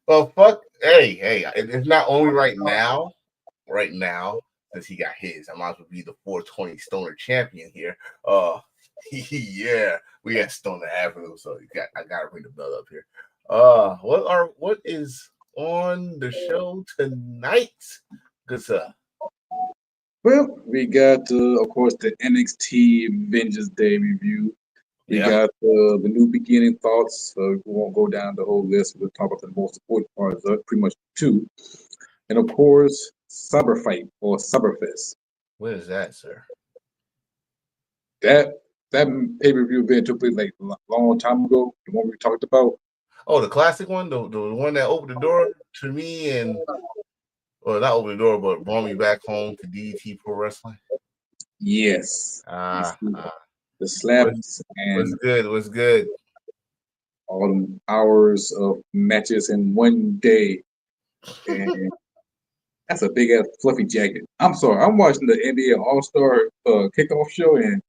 Well, fuck. Hey, it's not only right now. Right now, since he got his, I might as well be the 420 Stoner champion here. Yeah, we at Stoner Avenue, so I gotta bring the bell up here. What is on the show tonight? Good sir. Well, we got, of course, the NXT Vengeance Day review. We got the new beginning thoughts. So we won't go down the whole list. We'll talk about the most important parts, pretty much two. And of course, Cyber Fight or Cyberfest. What is that, sir? That pay-per-view event took place like a long time ago. The one we talked about. Oh, the classic one, the one that opened the door to me and, well, not open the door, but brought me back home to DDT Pro Wrestling. Yes. The slaps was good. All them hours of matches in one day, and that's a big ass fluffy jacket. I'm sorry, I'm watching the NBA All Star kickoff show, and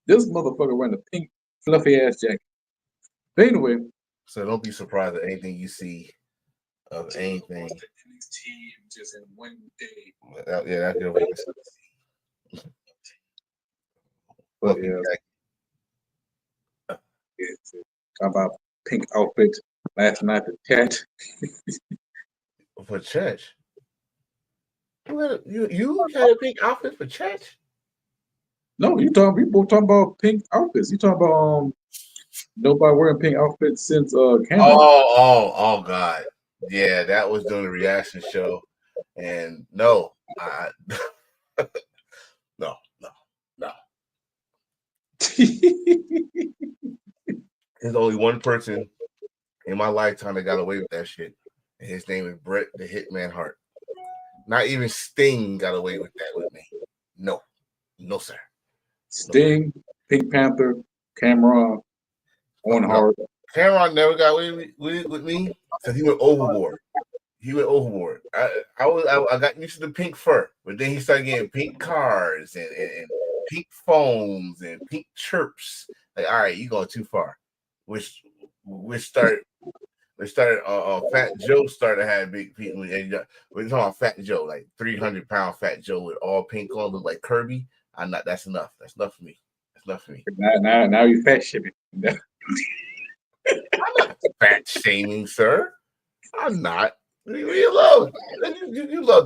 this motherfucker wearing a pink fluffy ass jacket. But anyway, so don't be surprised at anything you see of anything. NXT just in one day. Yeah, that's your way. But yeah, talk about pink outfit last night for Chet. For Chet? You had a pink outfit for Chet? No, we both talking about pink outfits. You talking about nobody wearing pink outfits since Canada. Oh God. Yeah, that was during the reaction show. And no, no. There's only one person in my lifetime that got away with that shit. And his name is Bret the Hitman Hart. Not even Sting got away with that with me. No, sir. Sting, Pink Panther, Cameron, Owen Hart. Cameron never got away with me because he went overboard. I got used to the pink fur, but then he started getting pink cars and pink phones and pink chirps. Like, all right, you going too far. Which started. Fat Joe started having big people. We're talking about Fat Joe, like 300-pound Fat Joe with all pink on, look like Kirby. That's enough. That's enough for me. Now you fat shaming. I'm not fat shaming, sir. I'm not. You love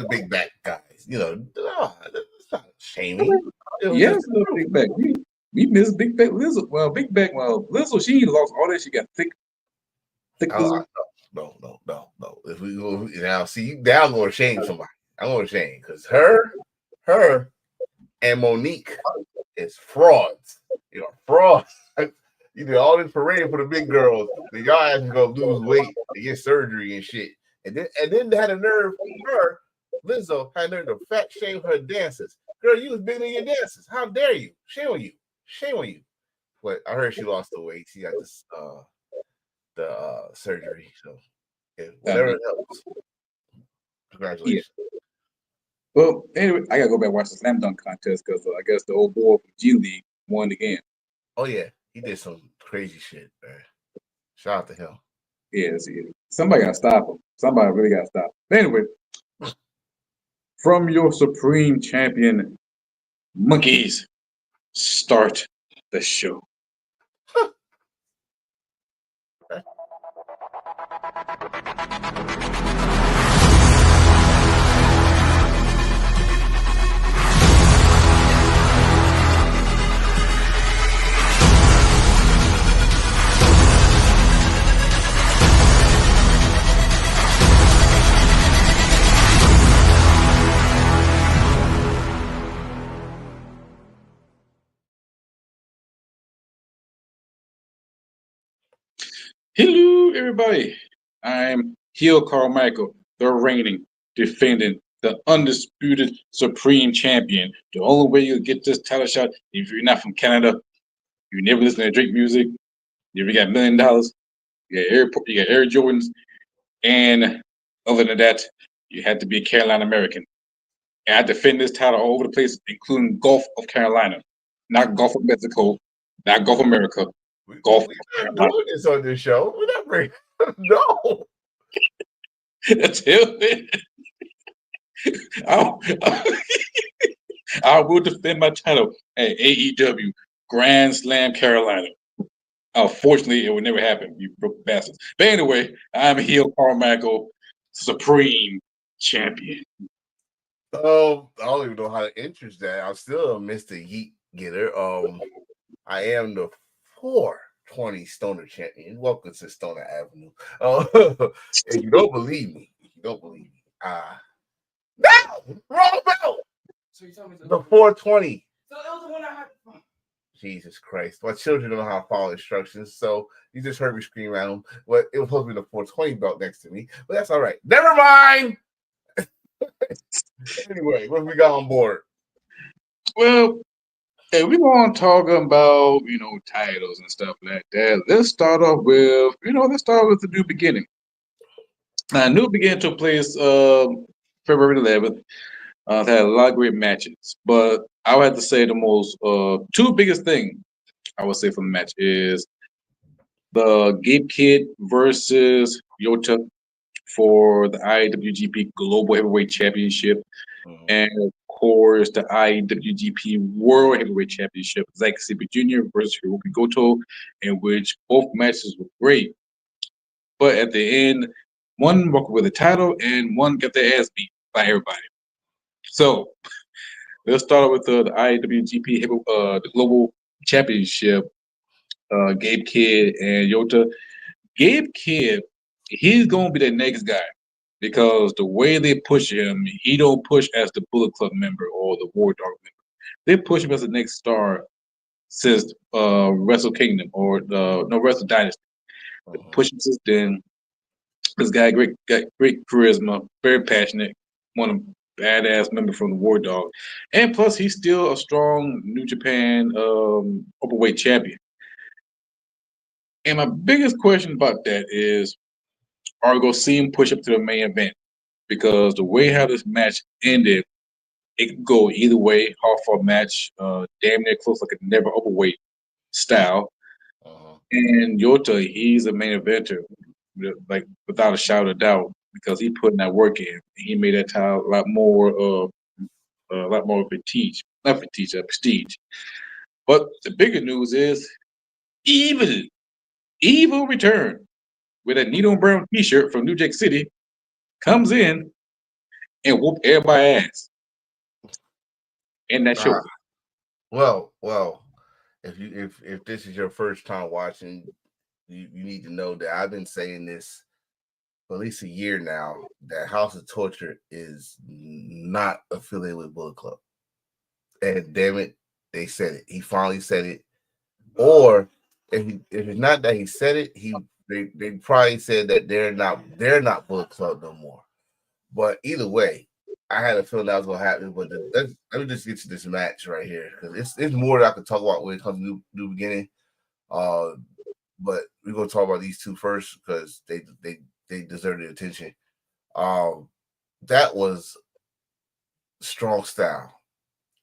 the big back guys. You know, it's not shaming. Yes, big back. We miss big back Lizzo. Well, big back. Well, Lizzo, she lost all that. She got thick. No. If we go now, see, now I'm going to shame somebody. I'm going to shame because her and Monique is frauds. You know, frauds. You did all this parade for the big girls. The y'all have to go lose weight to get surgery and shit. And then they had a nerve. Lizzo had a nerve to fat shame her dancers. Girl, you was bigger than your dancers. How dare you? Shame on you. But I heard she lost the weight. She got this the surgery. So yeah, whatever it helps. Congratulations. Yeah. Well, anyway, I gotta go back and watch the slam dunk contest because I guess the old boy from G League won again. Oh yeah, he did some crazy shit, man. Shout out to him. Yes, somebody gotta stop him. Somebody really gotta stop him. But anyway, from your supreme champion, monkeys, start the show. Hello, everybody. I'm Heel Carmichael, the reigning, defending, the undisputed supreme champion. The only way you'll get this title shot if you're not from Canada, you never listen to Drake music, you ever got $1 million, you got Air Jordans, and other than that, you had to be a Carolina American. And I defend this title all over the place, including Gulf of Carolina, not Gulf of Mexico, not Gulf America. We're not doing this on this show. We're not remember. No. Until then, I, I will defend my title at AEW Grand Slam Carolina. Unfortunately, it would never happen, you broke bastards. But anyway, I'm heel Carmichael, Supreme Champion. Oh, I don't even know how to introduce that. I'm still a Mr. Yeet Getter. I am the 420 Stoner champion. Welcome to Stoner Avenue. If you don't believe me, no, wrong belt. So you told me the 420. So it was the one I had. Jesus Christ. My children don't know how to follow instructions, so you just heard me scream at them. Well, it was supposed to be the 420 belt next to me, but that's all right. Never mind. Anyway, what we got on board? Well, if we're going to talk about, titles and stuff like that, let's start off with, the new beginning. Now, new beginning took place February 11th. They had a lot of great matches, but I would have to say the most two biggest thing I would say from the match is the Gabe Kidd versus Yota for the IWGP Global Heavyweight Championship, and of course the IWGP World Heavyweight Championship, Zack Sabre Jr. versus Hiroki Goto, in which both matches were great. But at the end, one walked with the title and one got their ass beat by everybody. So let's start with the IWGP the Global Championship. Gabe Kidd and Yota. Gabe Kidd, he's gonna be the next guy because the way they push him, he don't push as the Bullet Club member or the War Dog member. They push him as the next star since Wrestle Kingdom or Wrestle Dynasty. They push him since then. This guy got great charisma, very passionate, one of badass member from the War Dog, and plus he's still a strong New Japan openweight champion. And my biggest question about that is, are we going to see him push up to the main event? Because the way how this match ended, it could go either way. Hard-fought match, damn near close, like a never overweight style. And Yota, he's a main eventer, like without a shadow of doubt, because he put in that work in. He made that title a lot more prestige. Not prestige, prestige. But the bigger news is Evil return with a Nino Brown T-shirt from New Jack City, comes in and whoop everybody's ass in that show. Well, if this is your first time watching, you need to know that I've been saying this for at least a year now, that House of Torture is not affiliated with Bullet Club. And damn it, they said it. He finally said it. Or if it's not that he said it, they probably said that they're not Bullet Club no more. But either way, I had a feeling that was gonna happen. But let me just get to this match right here, because it's more that I could talk about when it comes to new beginning. But we're gonna talk about these two first because they deserve the attention. That was strong style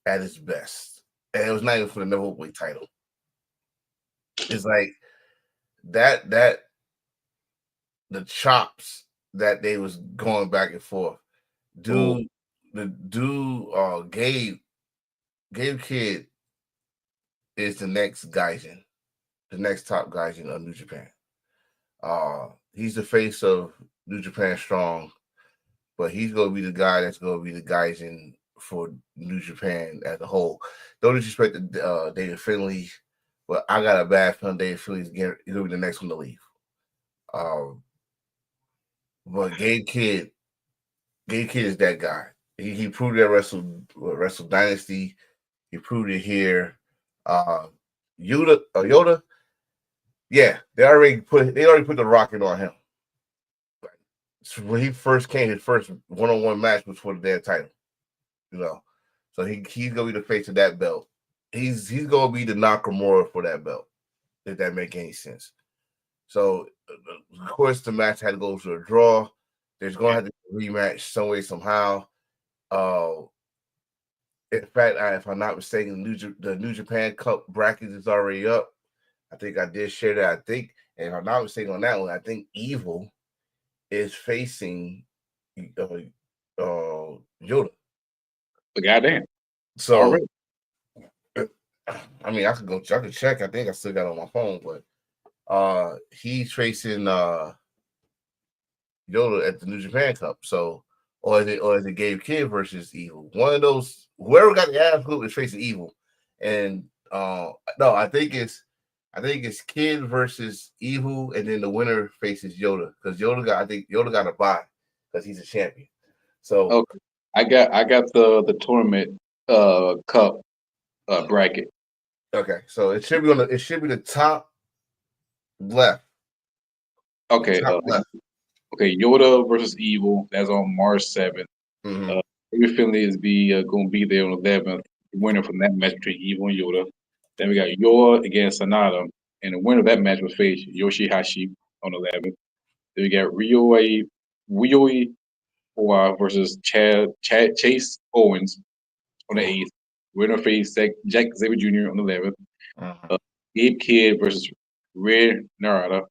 at its best, and it was not even for the never weight title. It's like that the chops that they was going back and forth. Gabe Kidd is the next Gaijin, the next top Gaijin of New Japan. He's the face of New Japan Strong, but he's gonna be the guy that's gonna be the Gaijin for New Japan as a whole. Don't disrespect David Finlay, but I got a bad feeling David Finlay's gonna be the next one to leave. But Gabe Kidd is that guy. He proved it at Wrestle Dynasty. He proved it here. Yoda, yeah, they already put the rocket on him. So when he first came, his first one-on-one match was for the damn title. So he's gonna be the face of that belt. He's gonna be the Nakamura for that belt, if that make any sense. So of course the match had to go to a draw. There's gonna have to be a rematch some way, somehow. In fact, if I'm not mistaken, the New Japan Cup bracket is already up. I think I did share that. I think And if I'm not mistaken on that one, I think Evil is facing Yoda. But goddamn. So Already. I mean, I could check. I think I still got it on my phone, but he's facing Yoda at the New Japan Cup. So or is it Gabe Kidd versus Evil? One of those, whoever got the ass group is facing Evil. And no, I think it's Kidd versus Evil, and then the winner faces Yoda, because Yoda got a bye because he's a champion. So okay. I got the tournament cup bracket. Okay, so it should be the top left. Okay, Top left. Okay, Yoda versus Evil. That's on March 7th. Mm-hmm. David Finlay is going to be there on the 11th. The winner from that match between Evil and Yoda. Then we got Yoda against Sanada, and the winner of that match will face Yoshihashi on the 11th. Then we got Ryoi Owa versus Chase Owens on the 8th. Winner face Jack Xavier Jr. on the 11th. Mm-hmm. Gabe Kidd versus Red Narada,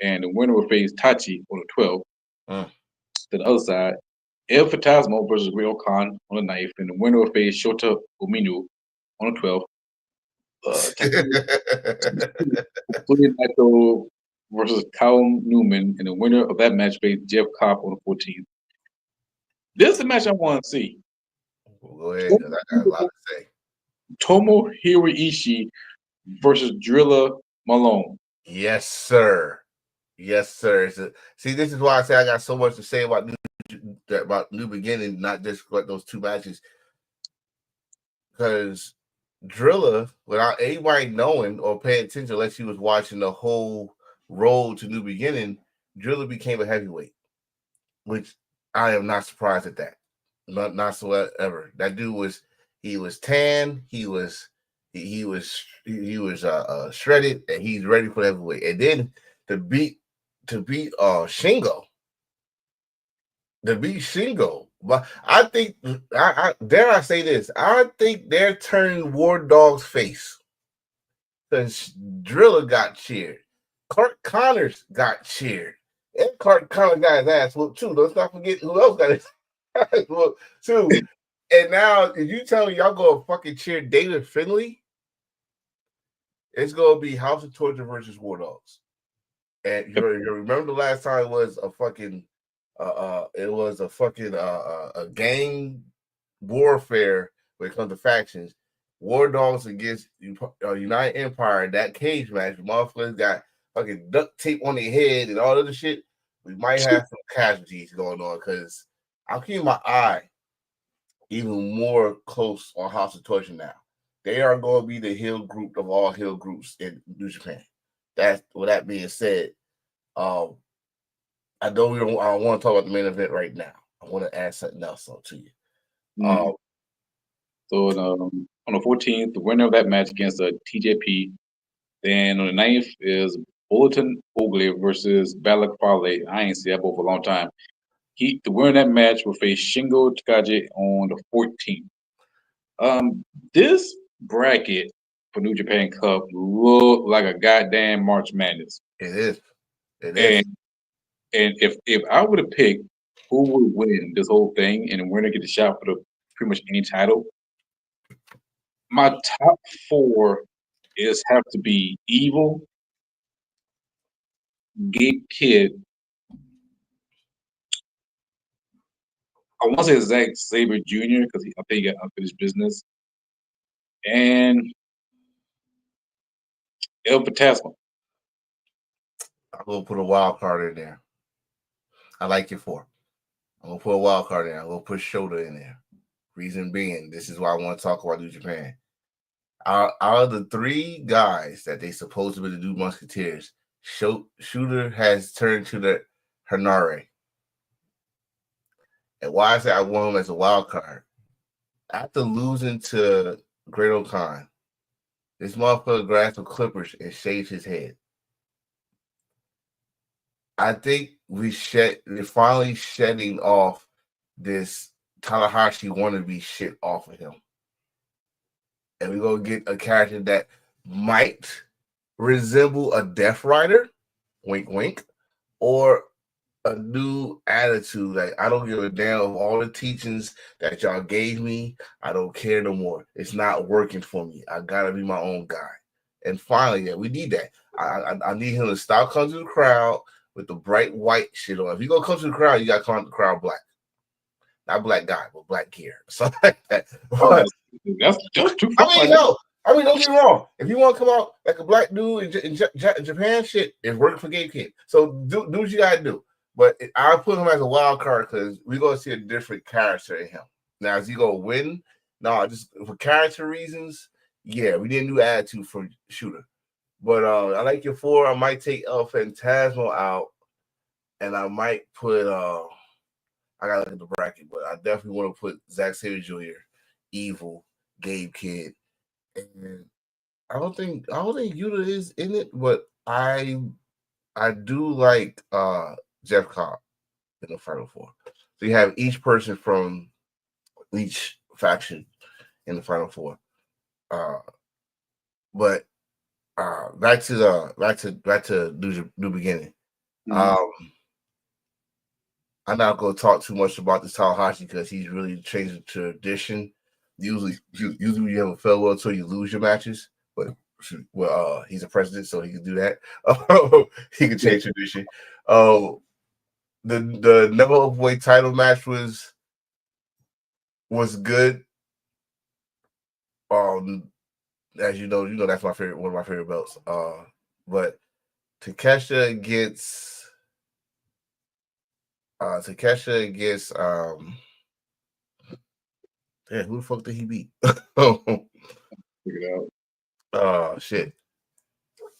and the winner will face Tachi on the 12th. To the other side, El Phantasmo versus Real Khan on the 9th, and the winner will face Shota Umino on the 12th. Naito versus Kyle Newman, and the winner of that match faced Jeff Cobb on the 14th. This is the match I want to see. Go ahead, because I got a lot to say. Tomohiro Ishii versus Drilla Malone. Yes, sir. Yes, sir. See, this is why I say I got so much to say about New Beginning, not just like those two matches. Because Drilla, without anybody knowing or paying attention, unless he was watching the whole road to New Beginning, Drilla became a heavyweight, which I am not surprised at that. Not whatsoever. That dude was tan, he was shredded, and he's ready for the heavyweight. And then to beat Shingo. But I think I dare I say this, I think they're turning War Dog's face. Because Drilla got cheered. Clark Connors got cheered. And Clark Connors got his ass whooped too. Let's not forget who else got his ass whooped too. And now, if you tell me y'all go fucking cheer David Finlay, it's gonna be House of Torture versus War Dogs. And you remember the last time it was a fucking a gang warfare when it comes to factions. War Dogs against United Empire, that cage match, motherfuckers got fucking duct tape on their head and all other shit. We might have some casualties going on, because I'm keeping my eye even more close on House of Torture now. They are going to be the heel group of all heel groups in New Japan. With that being said, I don't want to talk about the main event right now. I want to add something else on to you. So on the 14th, the winner of that match against TJP. Then on the 9th is Bulletin Ogle versus Balak Fale. I ain't seen that both for a long time. The winner of that match will face Shingo Takagi on the 14th. This bracket for New Japan Cup look like a goddamn March Madness. It is. And if I were to pick who would win this whole thing and the winner get the shot for pretty much any title, my top 4 have to be Evil, Gabe Kidd. I want to say Zack Sabre Jr. because I think he got unfinished business, and El Phantasmo. I'm gonna put a wild card in there. I like your 4. I'm gonna put a wild card in there. I'm gonna put Shota in there. Reason being, this is why I want to talk about New Japan. Out of the 3 guys that they supposedly do Musketeers, Shooter has turned to the Hanare. And why I say I want him as a wild card, after losing to Great Khan, this motherfucker grabbed some clippers and shaved his head. I think we're finally shedding off this Tanahashi wannabe shit off of him. And we're going to get a character that might resemble a Death Rider, wink, wink, or a new attitude. Like, I don't give a damn of all the teachings that y'all gave me. I don't care no more. It's not working for me. I gotta be my own guy. And finally, yeah, we need that. I need him to stop coming to the crowd with the bright white shit on. If you gonna come to the crowd, you gotta come to the crowd black. Not black guy, but black gear. Something like that. But, that's too I far. mean, no. I mean, don't get me wrong. If you want to come out like a black dude in Japan, shit, it's working for Gabe Kid. So do what you gotta do. But I put him as a wild card because we're gonna see a different character in him. Now, is he gonna win? No, just for character reasons. Yeah, we didn't do attitude for Shooter. But I like your 4. I might take El Phantasmo out, and I might put I gotta look at the bracket, but I definitely want to put Zack Sabre Jr., Evil, Gabe Kid, and I don't think Yuta is in it, but I do like Jeff Cobb in the Final 4. So you have each person from each faction in the Final 4. But back to new beginning. Mm-hmm. I'm not going to talk too much about this Tanahashi because he's really changed the tradition. Usually when you have a farewell tour, you lose your matches, but he's a president, so he can do that. He can change tradition. The Never Openweight title match was good. As you know that's my favorite, one of my favorite belts. But Takeshita against yeah, who the fuck did he beat? Figure it out. Shit.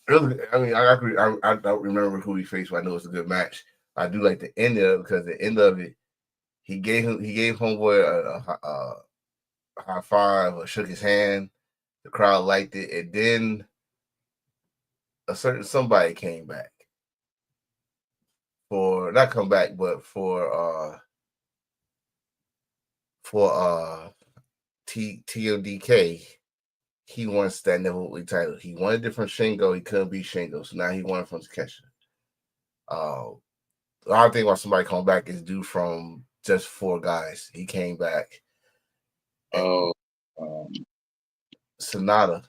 Really, I mean, I don't remember who he faced, but I know it's a good match. I do like the end of it because the end of it, he gave Homeboy a high five or shook his hand. The crowd liked it, and then a certain somebody came back for not come back, but for TODK. He wants that Never Openweight title. He wanted a different Shingo. He couldn't beat Shingo, so now he won from Takeshita. The other thing about somebody coming back is due from just 4 guys. He came back. Sonata.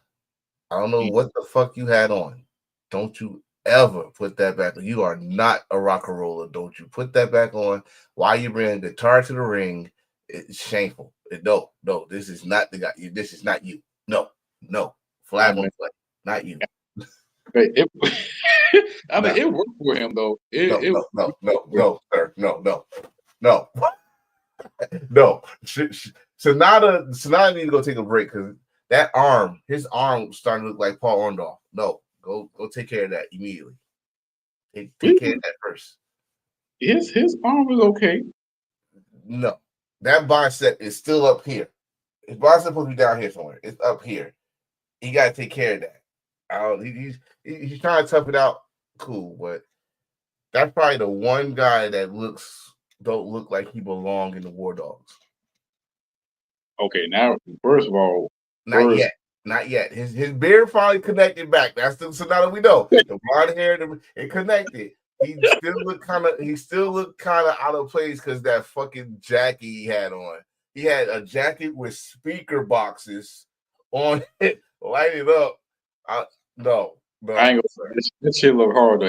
I don't know what the fuck you had on. Don't you ever put that back on. You are not a rock and roller. Don't you put that back on. Why you bring the guitar to the ring? It's shameful. No, this is not the guy. This is not you. No. Flag on play. Not you. It worked for him though. No, sir. No. Sonata needs to go take a break because that arm, his arm starting to look like Paul Orndorff. No, go take care of that immediately. Take care of that first. His arm is okay. No, that bicep is still up here. His bicep supposed to be down here somewhere. It's up here. He got to take care of that. He's trying to tough it out. Cool, but that's probably the one guy that don't look like he belong in the War Dogs. Okay, now first of all, not yet. His beard finally connected back. That's so now that we know the blonde hair, it connected. He still looked kind of out of place because that fucking jacket he had on. He had a jacket with speaker boxes on it, light it up. No. I ain't gonna say this shit look hard though.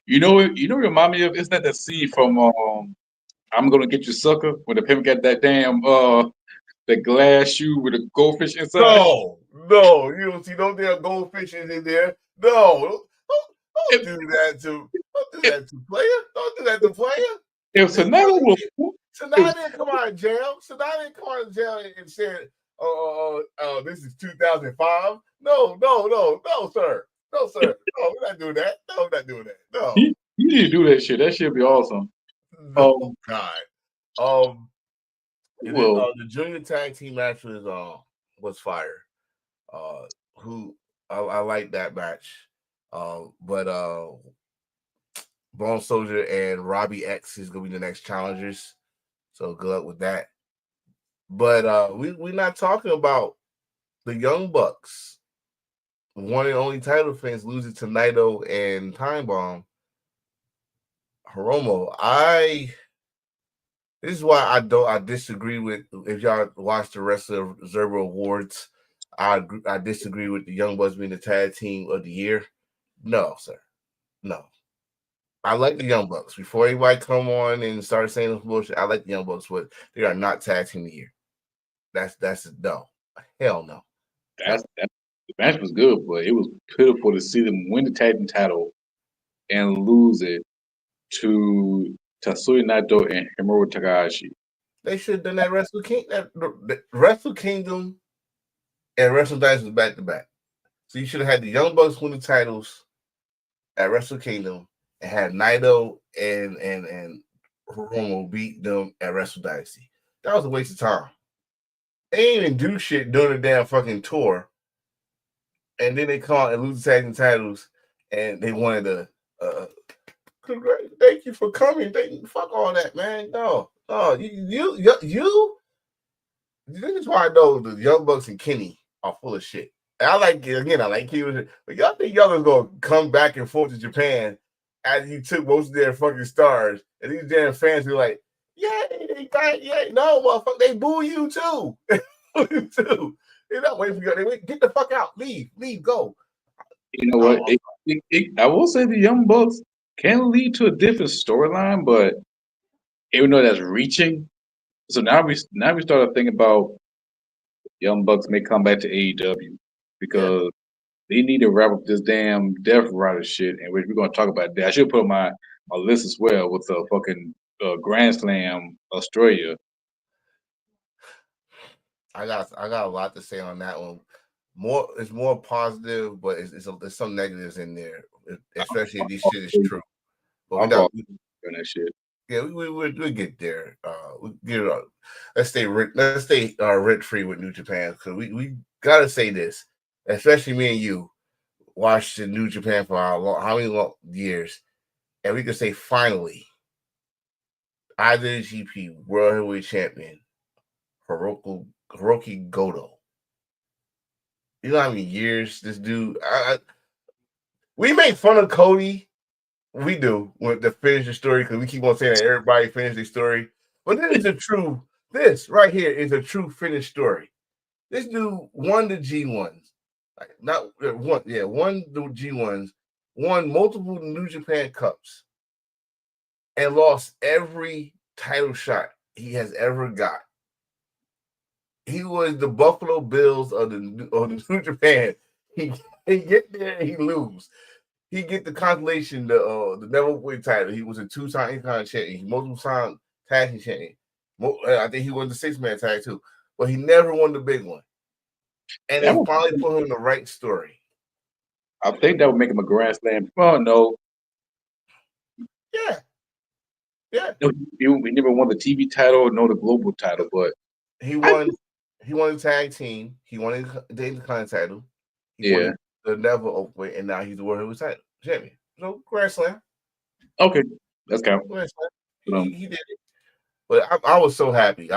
You know, remind me of, isn't that the scene from I'm Gonna Get You Sucker when the pimp got that damn the glass shoe with a goldfish inside? No, you don't see no damn goldfishes in there. No, don't do that to player. Don't do that to player. If Sonata didn't come out of jail. Sonata didn't come out of jail and said, this is 2005. No, sir. No, sir. No, we're not doing that. No, we're not doing that. No. You need to do that shit. That should be awesome. Oh God. The junior tag team match was fire. I like that match. But Bone Soldier and Robbie X is gonna be the next challengers. So good luck with that. But we're not talking about the Young Bucks. One and only title defense losing to Naito and Time Bomb. Hiromu, this is why I disagree with, if y'all watch the rest of the Zerbo Awards, I disagree with the Young Bucks being the tag team of the year. No, sir. No. I like the Young Bucks. Before anybody come on and start saying this bullshit, I like the Young Bucks, but they are not tag team of the year. That's no. Hell no. The match was good, but it was pitiful to see them win the tag team title and lose it to Tatsuya Naito and Hiromu Takahashi. They should have done that Wrestle Kingdom and Wrestle Dynasty was back to back. So you should have had the Young Bucks win the titles at Wrestle Kingdom and had Naito and Hiromu beat them at Wrestle Dynasty. That was a waste of time. They didn't even do shit during the damn fucking tour. And then they come out and lose the tag team titles, and they wanted to thank you for coming. Fuck all that, man. No, you. This is why I know the Young Bucks and Kenny are full of shit. And I like Kenny, but y'all think y'all is gonna come back and forth to Japan as you took most of their fucking stars, and these damn fans be like, yeah, no, motherfucker, they boo you too. You too. They're not waiting for you. They get the fuck out. Leave, go. You know what? I will say the Young Bucks can lead to a different storyline, but even though that's reaching, so now we started thinking about Young Bucks may come back to AEW because they need to wrap up this damn Death Rider shit, and we're going to talk about that. I should put on my list as well with the fucking Grand Slam Australia. I got a lot to say on that one. It's more positive, but there's some negatives in there, especially if this shit is true. But doing that shit. Yeah, we'll get there. Let's stay rent free with New Japan, because we gotta say this, especially me and you watched the New Japan for how many years, and we can say finally, IWGP World Heavyweight Champion Hiroki Goto. You know how many years this dude? We make fun of Cody. We do with the finish the story, because we keep on saying that everybody finish their story. But this right here is a true finished story. This dude won the G1s. Won the G1s, won multiple New Japan Cups, and lost every title shot he has ever got. He was the Buffalo Bills of the New Japan. He get there and he lose. He get the consolation, the never win title. He was a 2-time Intercontinental champion. He multiple time tag team champion. I think he won the 6-man tag too, but he never won the big one. And they finally put him in the right story. I think that would make him a Grand Slam. Oh no. Yeah. He never won the TV title nor the global title, but he won the tag team. He won the Intercontinental title. He won the Never Open, and now he's the World Heavyweight Champion. So Grand Slam. Okay, that's kind of he did it. But I was so happy.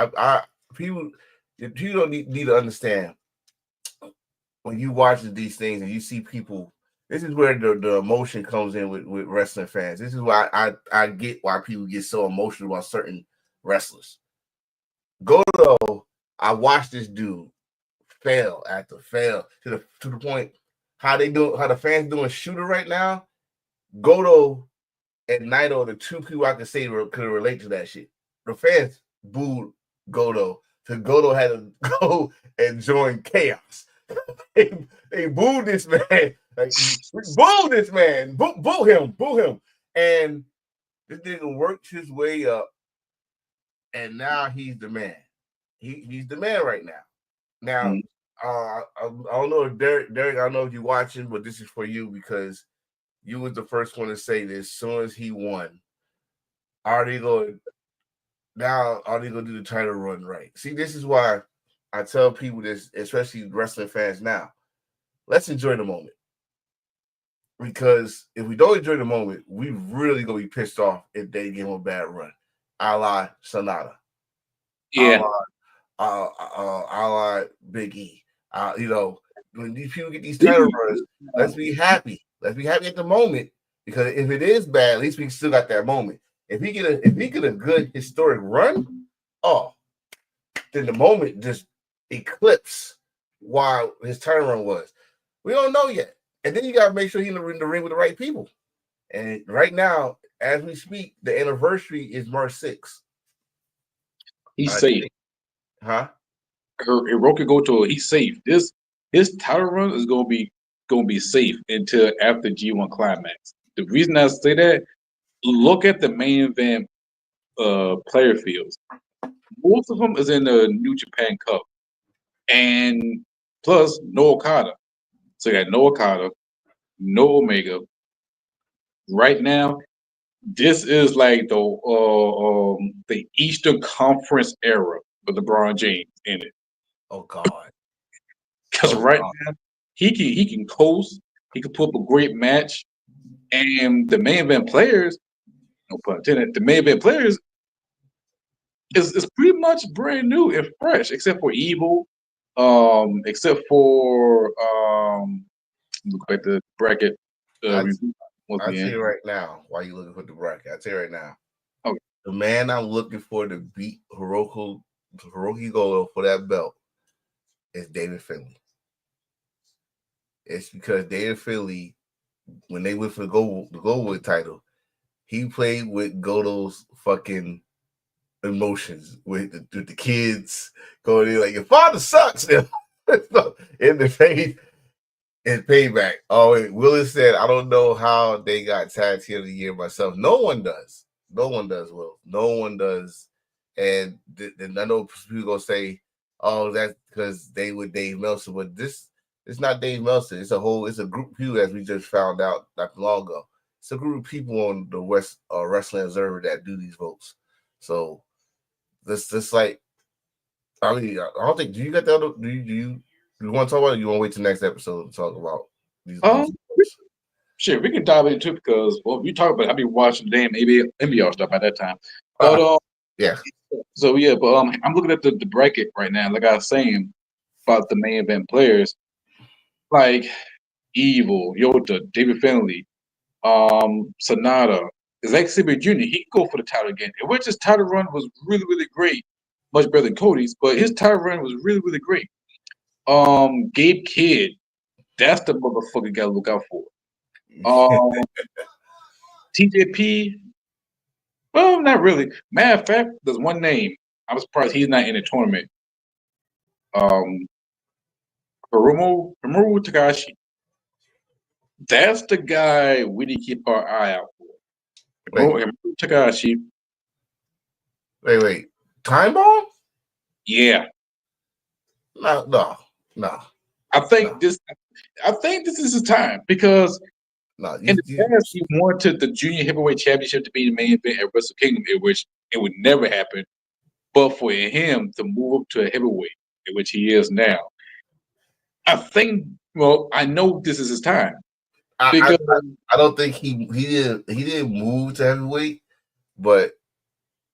People don't need to understand, when you watch these things and you see people. This is where the emotion comes in with wrestling fans. This is why I get why people get so emotional about certain wrestlers. Goto, I watched this dude fail after fail to the point how the fans doing Shooter right now. Goto and Naito, the two people I could say could relate to that shit. The fans booed Goto. So Goto had to go and join Chaos. They booed this man. Boo this man. Boo him. And this nigga worked his way up, and now he's the man. He's the man right now. Now, I don't know if Derek, I don't know if you're watching, but this is for you, because you was the first one to say this. As soon as he won, are they going to do the title run right? See, this is why I tell people this, especially wrestling fans now. Let's enjoy the moment. Because if we don't enjoy the moment, we really going to be pissed off if they give him a bad run. A la Sonata. Yeah. A la Big E. When these people get these title runs, let's be happy. Let's be happy at the moment. Because if it is bad, at least we still got that moment. If he get a good historic run, then the moment just eclipse while his turn run was. We don't know yet. And then you gotta make sure he's in the ring with the right people. And right now, as we speak, the anniversary is March 6th. He's safe. Huh? Hiroki Goto, he's safe. His title run is gonna be safe until after G1 Climax. The reason I say that, look at the main event player fields. Most of them is in the New Japan Cup. And plus no Okada. So you got no Okada, no Omega. Right now, this is like the Eastern Conference era with LeBron James in it. Oh God. Because now he can coast, he can put up a great match, and the main event players, no pun intended, the main event players is pretty much brand new and fresh, except for Evil, except for look at the bracket. I'll tell you right now why you looking for the bracket. I'll tell you right now. Okay. The man I'm looking for to beat Hiroki Goto for that belt is David Finlay. It's because David Finlay, when they went for the Goldwood title, he played with Goto's fucking emotions with the kids going in like, your father sucks now. In the face and payback. Oh, Willis said, I don't know how they got tag team of the year myself. No one does. No one does, Will. No one does. And I know people gonna say, oh, that's because they with Dave Meltzer, but it's not Dave Meltzer. It's a group of people, as we just found out not long ago. It's a group of people on the West Wrestling Observer that do these votes. So this like, I mean, I don't think. Do you got the other? Do you want to talk about it? Or you want to wait till next episode to talk about these? Sure, we can dive into it because we talk about it. I'll be watching the damn NBR stuff at that time. But yeah. So yeah, but I'm looking at the bracket right now. Like I was saying about the main event players, like Evil, Yota, David Finlay, Sonata, Zack Sabre Jr. He can go for the title again. Which his title run was really, really great, much better than Cody's, but his title run was really, really great. Gabe Kidd, that's the motherfucker you gotta look out for. TJP, well, not really. Matter of fact, there's one name. I'm surprised he's not in the tournament. Hiromu Takahashi. That's the guy we need to keep our eye out for. Hiromu Takahashi. Wait. Time Bomb? Yeah. No. I think this is his time because in the past he wanted the junior heavyweight championship to be the main event at Wrestle Kingdom, in which it would never happen. But for him to move up to a heavyweight, in which he is now, I think. Well, I know this is his time. I don't think he didn't move to heavyweight, but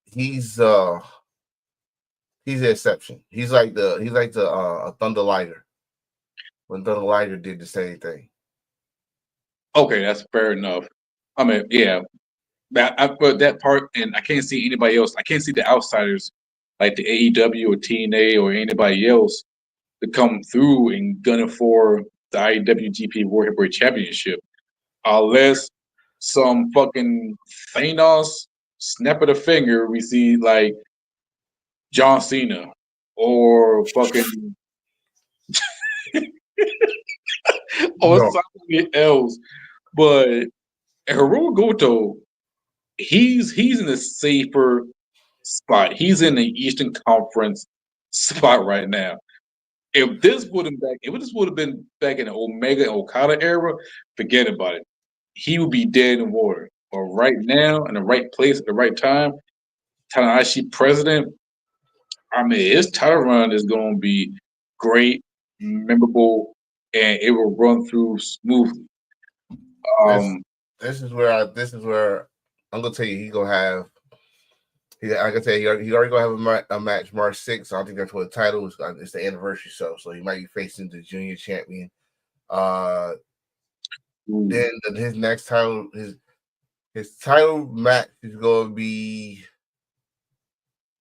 he's the exception. He's like the Thunder Liger when Thunder Liger did the same thing. Okay, that's fair enough. I mean, yeah, that part, and I can't see anybody else. I can't see the outsiders like the AEW or TNA or anybody else to come through and gunning for the IWGP World Heavyweight Championship, unless some fucking Thanos snap of the finger, we see like John Cena or fucking or somebody else. But Hiromu Goto, he's in a safer spot. He's in the Eastern Conference spot right now. If this would have been back in the Omega and Okada era, forget about it. He would be dead in the water. But right now, in the right place at the right time, Tanahashi president, I mean, his title run is going to be great, memorable, and it will run through smoothly. This is where I'm gonna tell you he's gonna have. Like I said, he already gonna have a match March 6th. I don't think that's what the title is. It's the anniversary show, so he might be facing the junior champion. Then his next title, his title match is going to be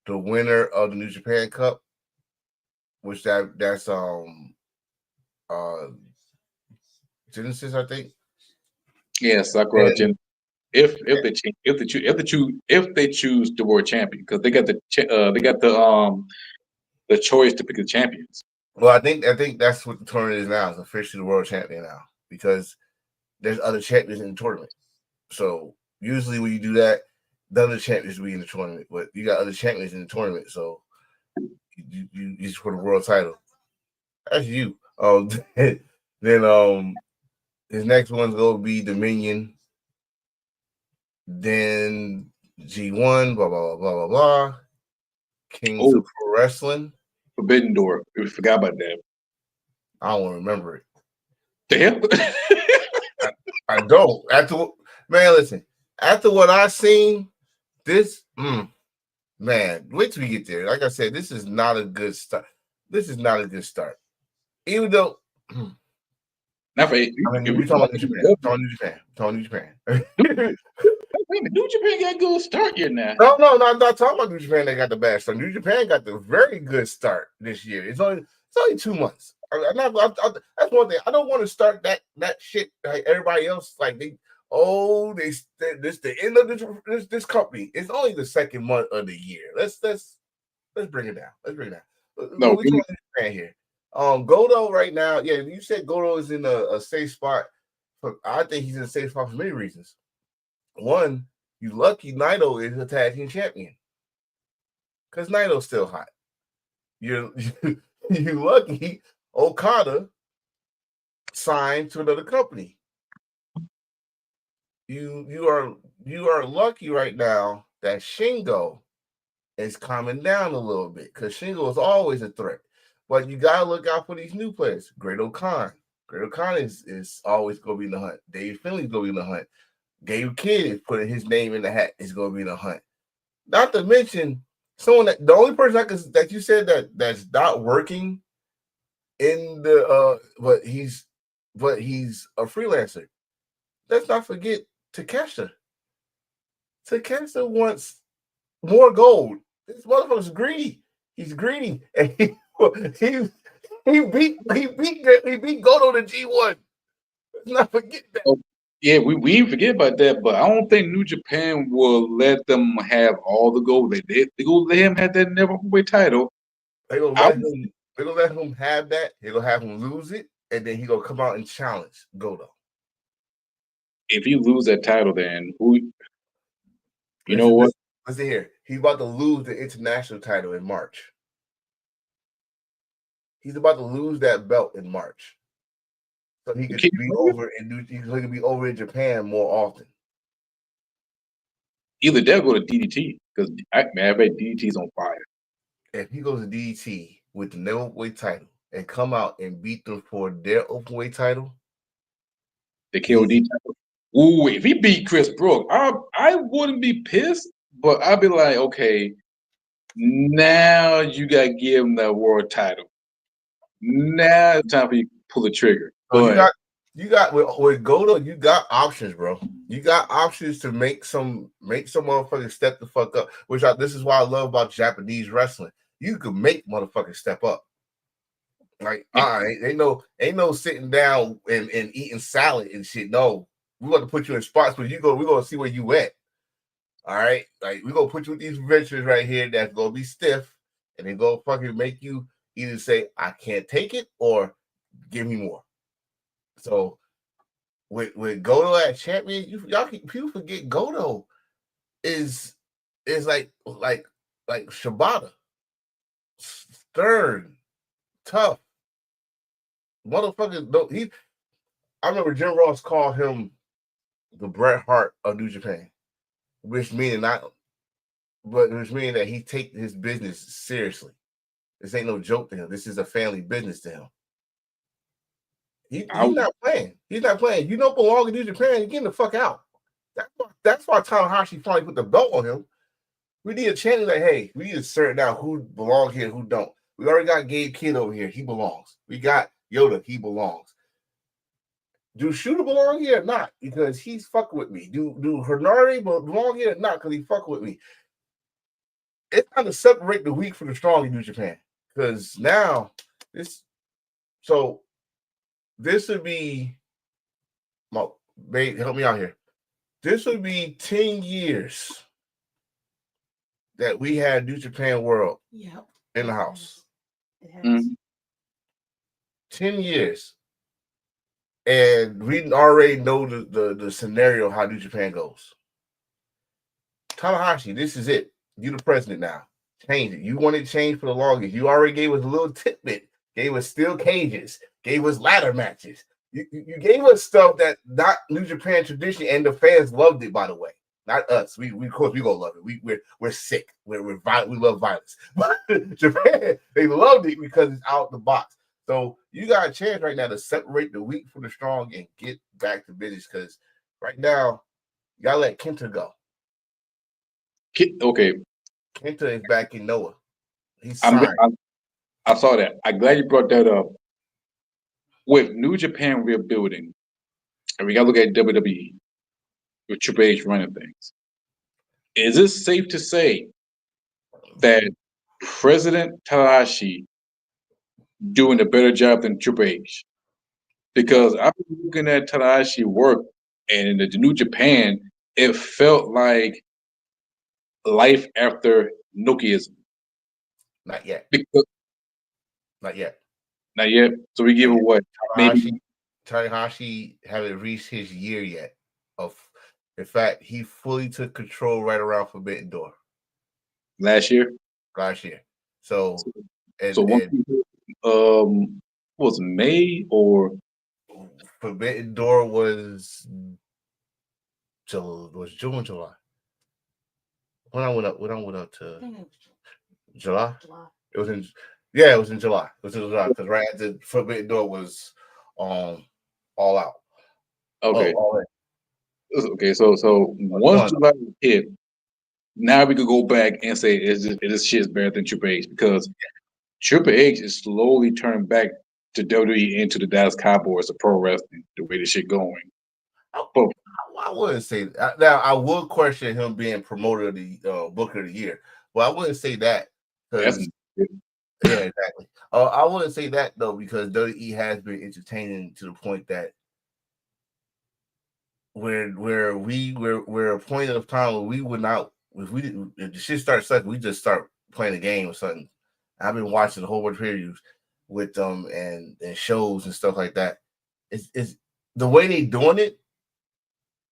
the winner of the New Japan Cup, which that's Genesis, I think. Yeah, Sakura Genesis. If they choose the world champion, because they got the choice to pick the champions. Well, I think that's what the tournament is now. It's officially the world champion now because there's other champions in the tournament. So usually when you do that, the other champions will be in the tournament, but you got other champions in the tournament, so you just for the world title. That's you. Then his next one's gonna be Dominion. Then G1, blah blah blah blah blah. Kings of Pro Wrestling. Forbidden Door. We forgot about that. I don't remember it. The hell? I don't. Listen. After what I seen, this man, wait till we get there. Like I said, this is not a good start. Even though not for we're talking about New Japan. Talking New Japan. New Japan got a good start here now. No, I'm not talking about New Japan. They got the bad start. New Japan got the very good start this year. It's only 2 months. That's one thing. I don't want to start that shit like everybody else. Like this the end of this company. It's only the second month of the year. Let's bring it down. No, we're talking New Japan here. Goto right now. Yeah, you said Goto is in a safe spot. I think he's in a safe spot for many reasons. One, you lucky Naito is a tag team champion because Naito's still hot. You lucky Okada signed to another company. You are lucky right now that Shingo is calming down a little bit because Shingo is always a threat. But you gotta look out for these new players. Great-O-Khan is always gonna be in the hunt. Dave Finley's gonna be in the hunt. Gabe Kidd is putting his name in the hat. Is going to be in the hunt. Not to mention someone the only person that you said that's not working in the but he's a freelancer. Let's not forget Takeshita. Takeshita wants more gold. This motherfucker's greedy. He's greedy, and he beat Goto to G1. Let's not forget that. Yeah, we forget about that, but I don't think New Japan will let them have all the gold. They go let him have that never heavyweight title. They gonna let him have that. They gonna have him lose it, and then he gonna come out and challenge Goto. If you lose that title, then who? You know what? Listen here. He's about to lose the international title in March. He's about to lose that belt in March. So he could be over in Japan more often. Either they'll go to DDT because I bet DDT's on fire. If he goes to DDT with the never weight title and come out and beat them for their openweight title, the KOD title. Ooh, if he beat Chris Brook, I wouldn't be pissed, but I'd be like, okay, now you got to give him that world title. Now it's time for you to pull the trigger. So you got with Goto, you got options, bro. You got options to make some motherfuckers step the fuck up. This is why I love about Japanese wrestling. You can make motherfuckers step up. Like, all right, ain't no sitting down and eating salad and shit. No, we're going to put you in spots where we're going to see where you at. All right, like we're going to put you with these ventures right here that's going to be stiff, and then go fucking make you either say I can't take it or give me more. So with Goto at champion, people forget Goto is like Shibata, stern, tough, motherfucker. I remember Jim Ross called him the Bret Hart of New Japan, which meaning that he take his business seriously. This ain't no joke to him. This is a family business to him. He's not playing. He's not playing. You don't belong in New Japan. You're getting the fuck out. That's why Tanahashi finally put the belt on him. We need a chance like, hey, we need to sort out who belongs here, who don't. We already got Gabe Kidd over here. He belongs. We got Yoda. He belongs. Do Shooter belong here or not? Because he's fucking with me. Do Hernari belong here or not? Because he fucking with me. It's time to separate the weak from the strong in New Japan. Because now this would be babe, help me out here. This would be 10 years that we had New Japan World in the house. It has. 10 years. And we already know the scenario how New Japan goes. Tanahashi, this is it. You the president now. Change it. You wanted change for the longest. You already gave us a little tidbit. Gave us steel cages. Gave us ladder matches. You gave us stuff that not New Japan tradition, and the fans loved it. By the way, not us. We of course we gonna love it. We're sick. We're violent. We love violence. But Japan, they loved it because it's out the box. So you got a chance right now to separate the weak from the strong and get back to business. Because right now, you gotta let Kenta go. Okay. Kenta is back in Noah. He's I saw that. I'm glad you brought that up. With New Japan rebuilding, and we got to look at WWE with Triple H running things. Is it safe to say that President Tanahashi doing a better job than Triple H? Because I've been looking at Tanahashi work, and in the New Japan, it felt like life after Nokiism. Not yet. Not yet. Not yet. So we give it what? Tanahashi haven't reached his year yet. In fact, he fully took control right around Forbidden Door. Last year. So was May or Forbidden Door was June, July. When I went up to July. It was in July. It was in July because right after Forbidden Door was All Out. Okay. All in. Okay, so once July hit, now we could go back and say this shit's better than Triple H, because Triple H is slowly turning back to WWE into the Dallas Cowboys of pro wrestling, the way the shit going. But I wouldn't say that. Now I would question him being promoted the Booker of the Year. Well, I wouldn't say that. Yeah, exactly. I wouldn't say that though, because WWE has been entertaining to the point that we're a point of time where we would not, if the shit starts sucking, we just start playing a game or something. I've been watching a whole bunch of previews with them and shows and stuff like that. It's the way they doing it.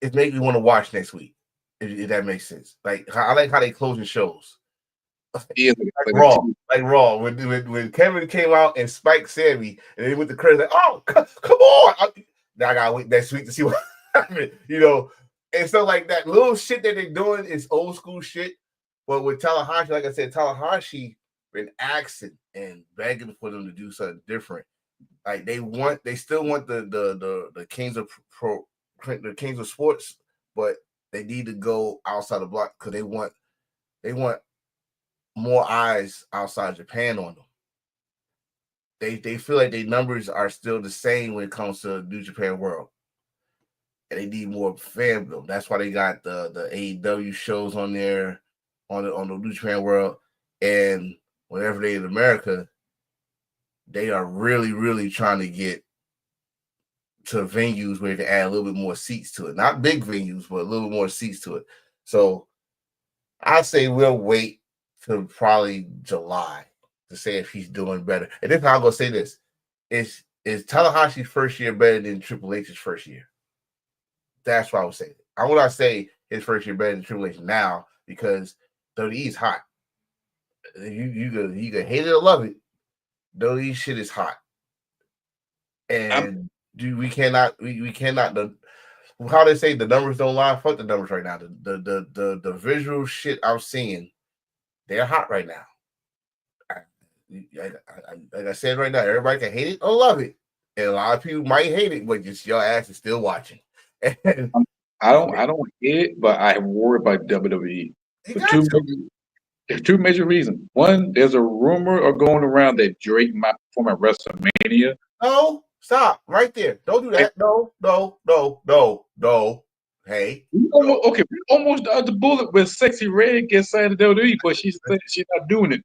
It makes me want to watch next week, if that makes sense. Like I like how they closing shows. Yeah, like Raw. When Kevin came out and Spike Sammy, and then with the credits, like, oh, come on! Now I gotta wait next week to see what happens, and stuff like that. Little shit that they're doing is old school shit. But with Tanahashi, like I said, Tanahashi been asking and begging for them to do something different. Like they still want the Kings of the Kings of Sports, but they need to go outside the block because they want more eyes outside Japan on them. They feel like their numbers are still the same when it comes to New Japan World, and they need more fandom. That's why they got the AEW shows on there on the New Japan World, and whenever they in America, they are really, really trying to get to venues where they can add a little bit more seats to it. Not big venues, but a little more seats to it. So I say we'll wait till probably July to say if he's doing better. And then I'm gonna say this: is Tanahashi's first year better than Triple H's first year? That's what I would say. I would not say his first year better than Triple H now, because WWE is hot. You can hate it or love it. WWE shit is hot, and we cannot. How they say the numbers don't lie. Fuck the numbers right now. The visual shit I'm seeing, they're hot right now. Like I said right now, everybody can hate it or love it, and a lot of people might hate it, but just your ass is still watching. And I don't hate it, but I worry about WWE. Two major reasons. One, there's a rumor going around that Drake might perform at WrestleMania. No, Stop right there. Don't do that. No. Hey. We almost dodged the bullet when Sexy Red gets signed to WWE, but she's not doing it.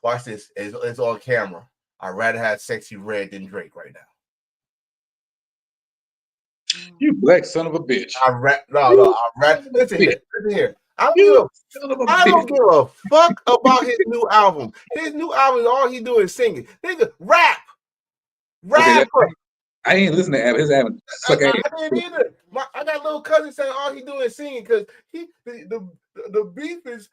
Watch this. It's on camera. I'd rather have Sexy Red than Drake right now. You black son of a bitch. Listen here. I don't give a fuck about his new album. His new album, all he do is singing. Nigga, rap. Okay, I ain't listening to his album. I didn't either. I got little cousin saying all he doing is singing because the beef is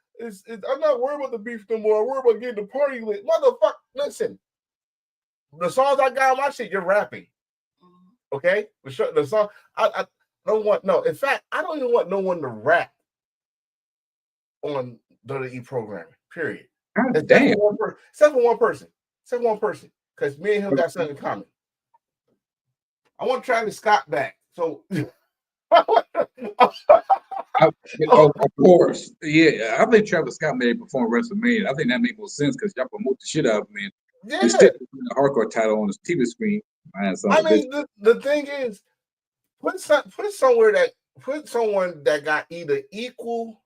I'm not worried about the beef no more. I'm worried about getting the party lit. Motherfucker, listen. The songs I got on my shit, you're rapping. Okay? The song I don't want in fact, I don't even want no one to rap on WWE programming. Period. Damn. Except for one person. Because me and him got something in common. I want Travis Scott back. So of course. Yeah. I think Travis Scott may perform WrestleMania. I think that makes more sense because y'all promote the shit out of him, man. Yeah. He's still putting the hardcore title on his TV screen. I mean, the thing is, put someone that got either equal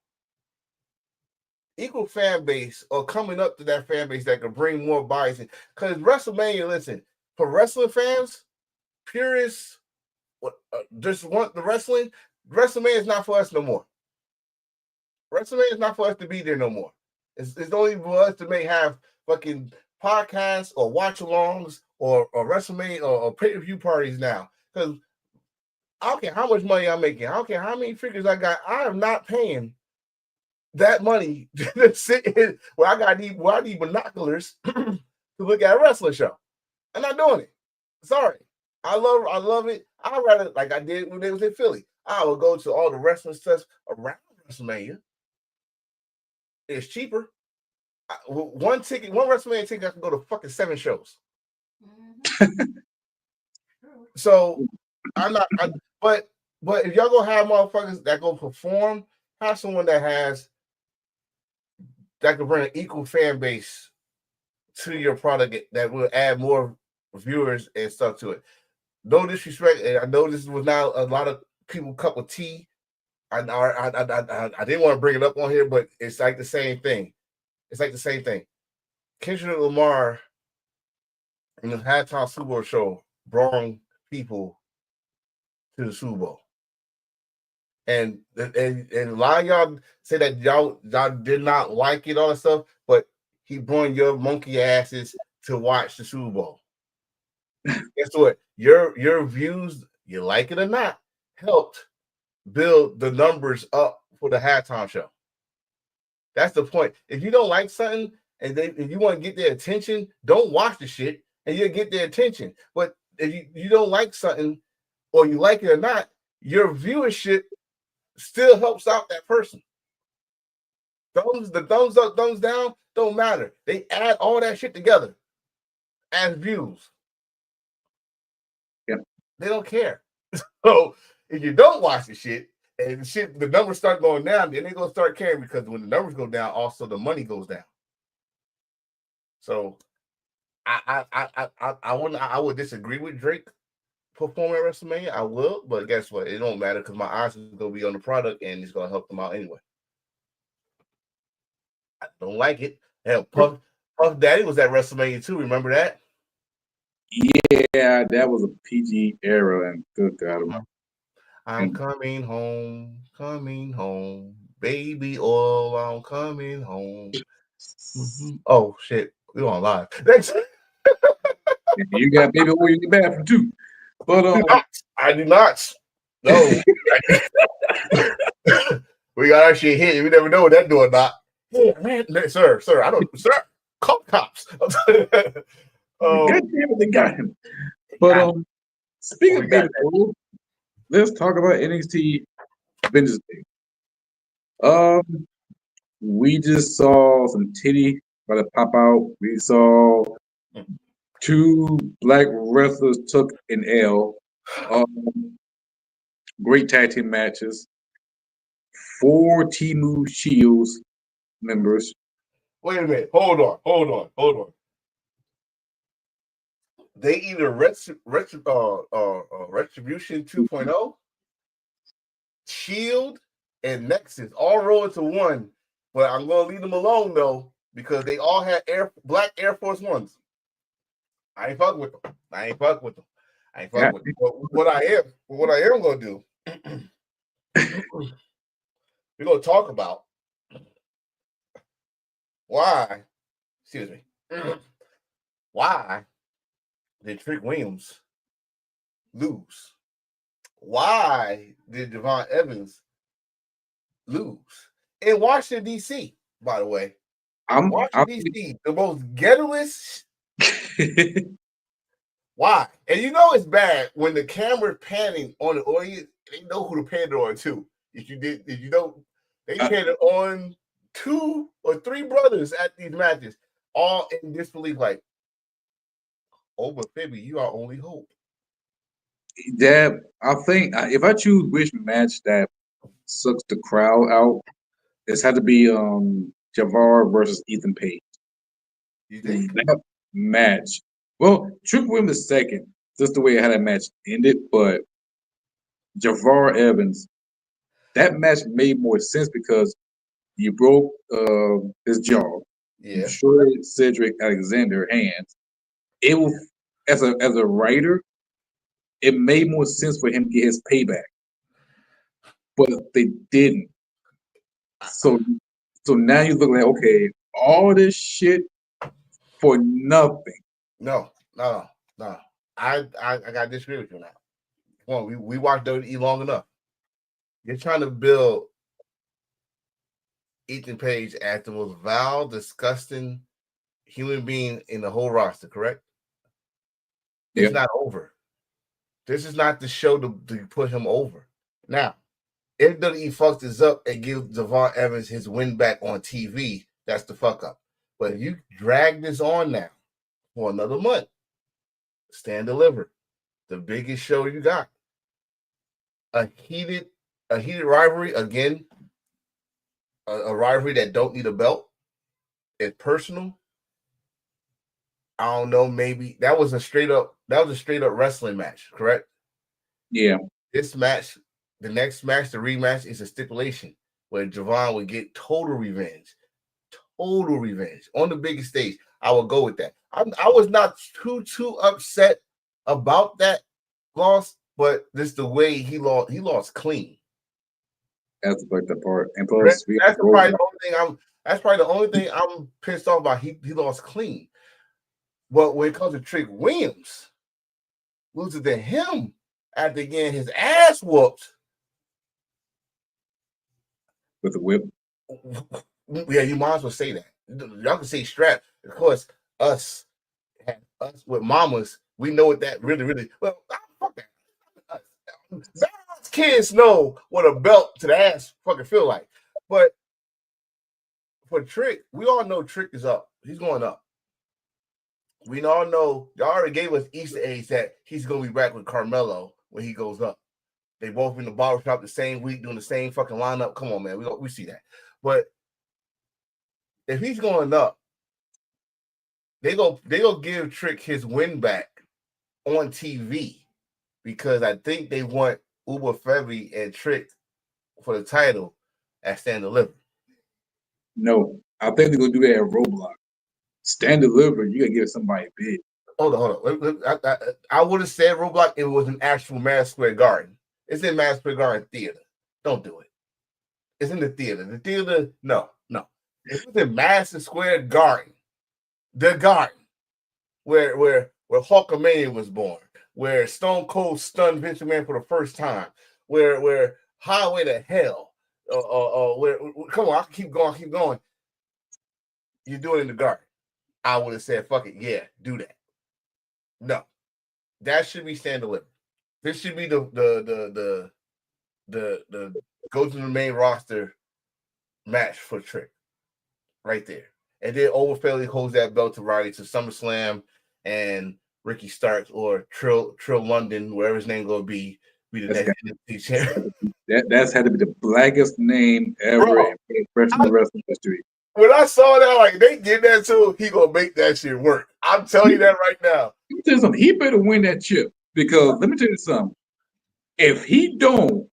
fan base or coming up to that fan base that could bring more bodies in. Because WrestleMania, listen, for wrestling fans, purists, just want the wrestling. WrestleMania is not for us no more. WrestleMania is not for us to be there no more. It's only for us to have fucking podcasts or watch-alongs or WrestleMania or pay-per-view parties now. Because I don't care how much money I'm making. I don't care how many figures I got. I am not paying that money to sit in where I need binoculars to look at a wrestling show. I'm not doing it. Sorry. I love it. I'd rather, like I did when they was in Philly, I would go to all the wrestling stuff around WrestleMania. It's cheaper. One WrestleMania ticket, I can go to fucking 7 shows. So I'm not. But if y'all gonna have motherfuckers that go perform, have someone that could bring an equal fan base to your product that will add more viewers and stuff to it. No disrespect, and I know this was not a lot of people cup of tea. I didn't want to bring it up on here, but it's like the same thing. Kendrick Lamar in the halftime Super Bowl show brought people to the Super Bowl. And a lot of y'all say that y'all did not like it, all that stuff, but he brought your monkey asses to watch the Super Bowl. Guess what? Your views, you like it or not, helped build the numbers up for the halftime show. That's the point. If you don't like something and if you want to get their attention, don't watch the shit and you'll get their attention. But if you don't like something or you like it or not, your viewership still helps out that person. The thumbs up, thumbs down don't matter. They add all that shit together as views. Yeah. They don't care. So if you don't watch the shit and the numbers start going down, then they're gonna start caring because when the numbers go down, also the money goes down. So I would disagree with Drake performing at WrestleMania. I will, but guess what? It don't matter because my eyes is gonna be on the product and it's gonna help them out anyway. I don't like it. Hell, Puff Daddy was at WrestleMania too. Remember that? Yeah, that was a PG era, and good God. I'm coming home, baby oil. I'm coming home. Mm-hmm. Oh shit, we on live. Thanks. You got baby oil in your bathroom too, but I do not. No, we got our shit hit. We never know what that doing. Not, yeah, man, sir. I don't, sir. Call cops. God damn it, they got him. But speaking of baby oil, let's talk about NXT Vengeance Day. We just saw some titty about to pop out. We saw 2 black wrestlers took an L. Great tag team matches. 4 Temu Shields members. Wait a minute. Hold on. they either Retribution 2.0, Shield, and Nexus all roll into one. But I'm gonna leave them alone though because they all had black Air Force Ones. I ain't fuck with them. I ain't fuck with them. But what I am gonna do, we're gonna talk about why. Excuse me. Why did Trick Williams lose? Why did Javon Evans lose in Washington D.C.? By the way, Washington D.C. the most ghettoest. Why? And you know it's bad when the camera panning on the audience. They know who to pan it on too. If you know, they pan it on 2 or 3 brothers at these matches, all in disbelief. Like, over Fibby, you are only hope. Yeah, I think if I choose which match that sucks the crowd out, it's had to be Javar versus Ethan Page. You think that match? Well, Trick Williams is second, just the way how that match ended. But Javar Evans, that match made more sense because you broke his jaw. Yeah. You shorted Cedric Alexander hands. It was as a writer, it made more sense for him to get his payback, but they didn't. So now you look like, okay, all this shit for nothing. No. I gotta disagree with you now. Come on, we watched WWE long enough. You're trying to build Ethan Page as the most vile, disgusting human being in the whole roster, correct? It's not over. This is not the show to put him over. Now, if WWE fucks this up and gives Javon Evans his win back on TV, that's the fuck up. But if you drag this on now for another month, Stand Deliver, the biggest show you got. A heated rivalry again. A rivalry that don't need a belt. It's personal. I don't know. Maybe that was a straight up wrestling match, correct? Yeah. This match, the next match, the rematch is a stipulation where Javon would get total revenge on the biggest stage. I will go with that. I was not too upset about that loss, but this the way he lost clean. That's like the part. And plus, that's probably the only thing I'm pissed off about. He lost clean. But when it comes to Trick Williams, losing to him after getting his ass whooped with the whip. Yeah, you might as well say that. Y'all can say strap. Of course, us with mamas, we know what that really. Well, fuck that. Us kids know what a belt to the ass fucking feel like. But for Trick, we all know Trick is up. He's going up. We all know y'all already gave us Easter eggs that he's gonna be back with Carmelo when he goes up. They both in the barbershop the same week doing the same fucking lineup. Come on, man. We see that. But if he's going up, they go give Trick his win back on TV because I think they want Uber Febby and Trick for the title at Stand Deliver. No, I think they're gonna do that at Roadblock. Stand Deliver, you gotta give somebody big. Hold on. I would have said Roadblock if it was an actual Madison Square Garden. It's in Madison Square Garden Theater. Don't do it. It's in the theater. The theater, no. It was in Madison Square Garden. The Garden. Where Hulkamania was born. Where Stone Cold stunned Vince McMahon for the first time. Where Highway to Hell. Come on, I can keep going. You do it in the Garden. I would have said, fuck it, yeah, do that. No. That should be Stand Deliver. This should be the go to the main roster match for Trick. Right there. And then Overfairly holds that belt to Roddy to SummerSlam and Ricky Starks or Trill London, wherever his name gonna be the next NXT champion. That's had to be the blackest name ever in professional wrestling history. When I saw that, like they did that to him, he gonna make that shit work. I'm telling you that right now. Let me tell you something. He better win that chip because let me tell you something. If he don't,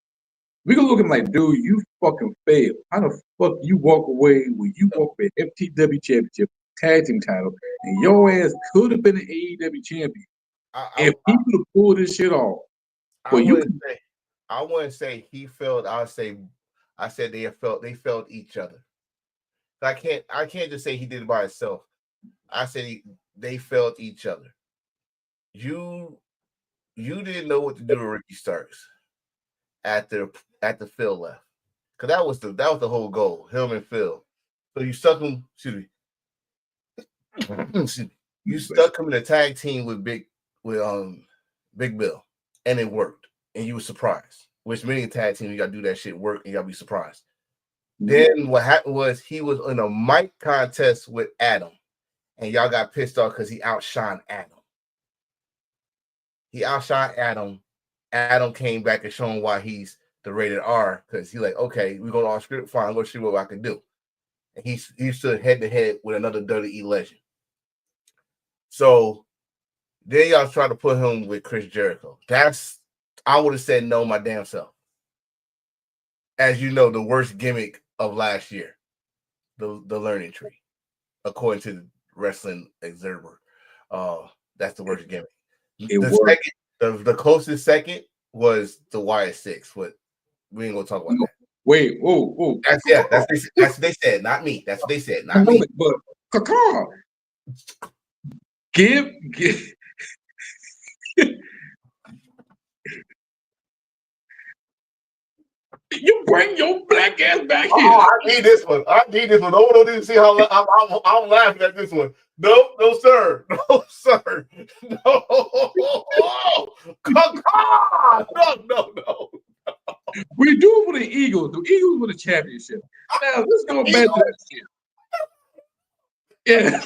we gonna look at him like, dude, you fucking failed. How the fuck you walk away when you walk with FTW championship, tag team title, and your ass could have been an AEW champion if he could have pulled this shit off. I wouldn't say he failed. I said they failed each other. I can't just say he did it by himself. I said they failed each other. You didn't know what to do with Ricky Starks after Phil left, because that was the whole goal, him and Phil. So you stuck him. Excuse me. You stuck him in a tag team with Big Bill, and it worked, and you were surprised. Which many tag teams you gotta do that shit work, and you gotta be surprised. Then what happened was he was in a mic contest with Adam, and y'all got pissed off because he outshined Adam. Adam came back and shown why he's the rated R, because he's like, okay, we're going off script, fine, I'm going to see what I can do. And he stood head to head with another WWE legend. So then y'all try to put him with Chris Jericho. I would have said no my damn self. As you know, the worst gimmick of last year, the learning tree, according to the Wrestling Observer. That's the worst gimmick. The closest second was the YS6, but we ain't gonna talk about that. Wait, whoa. That's what they said, not me. That's what they said, not me. But Kakar, give you bring your black ass back here. I need this one. No one didn't see how I'm laughing at this one. No, sir. No, sir. No. No. We do it for the Eagles. The Eagles win the championship. Now let's go back to that shit. Yeah.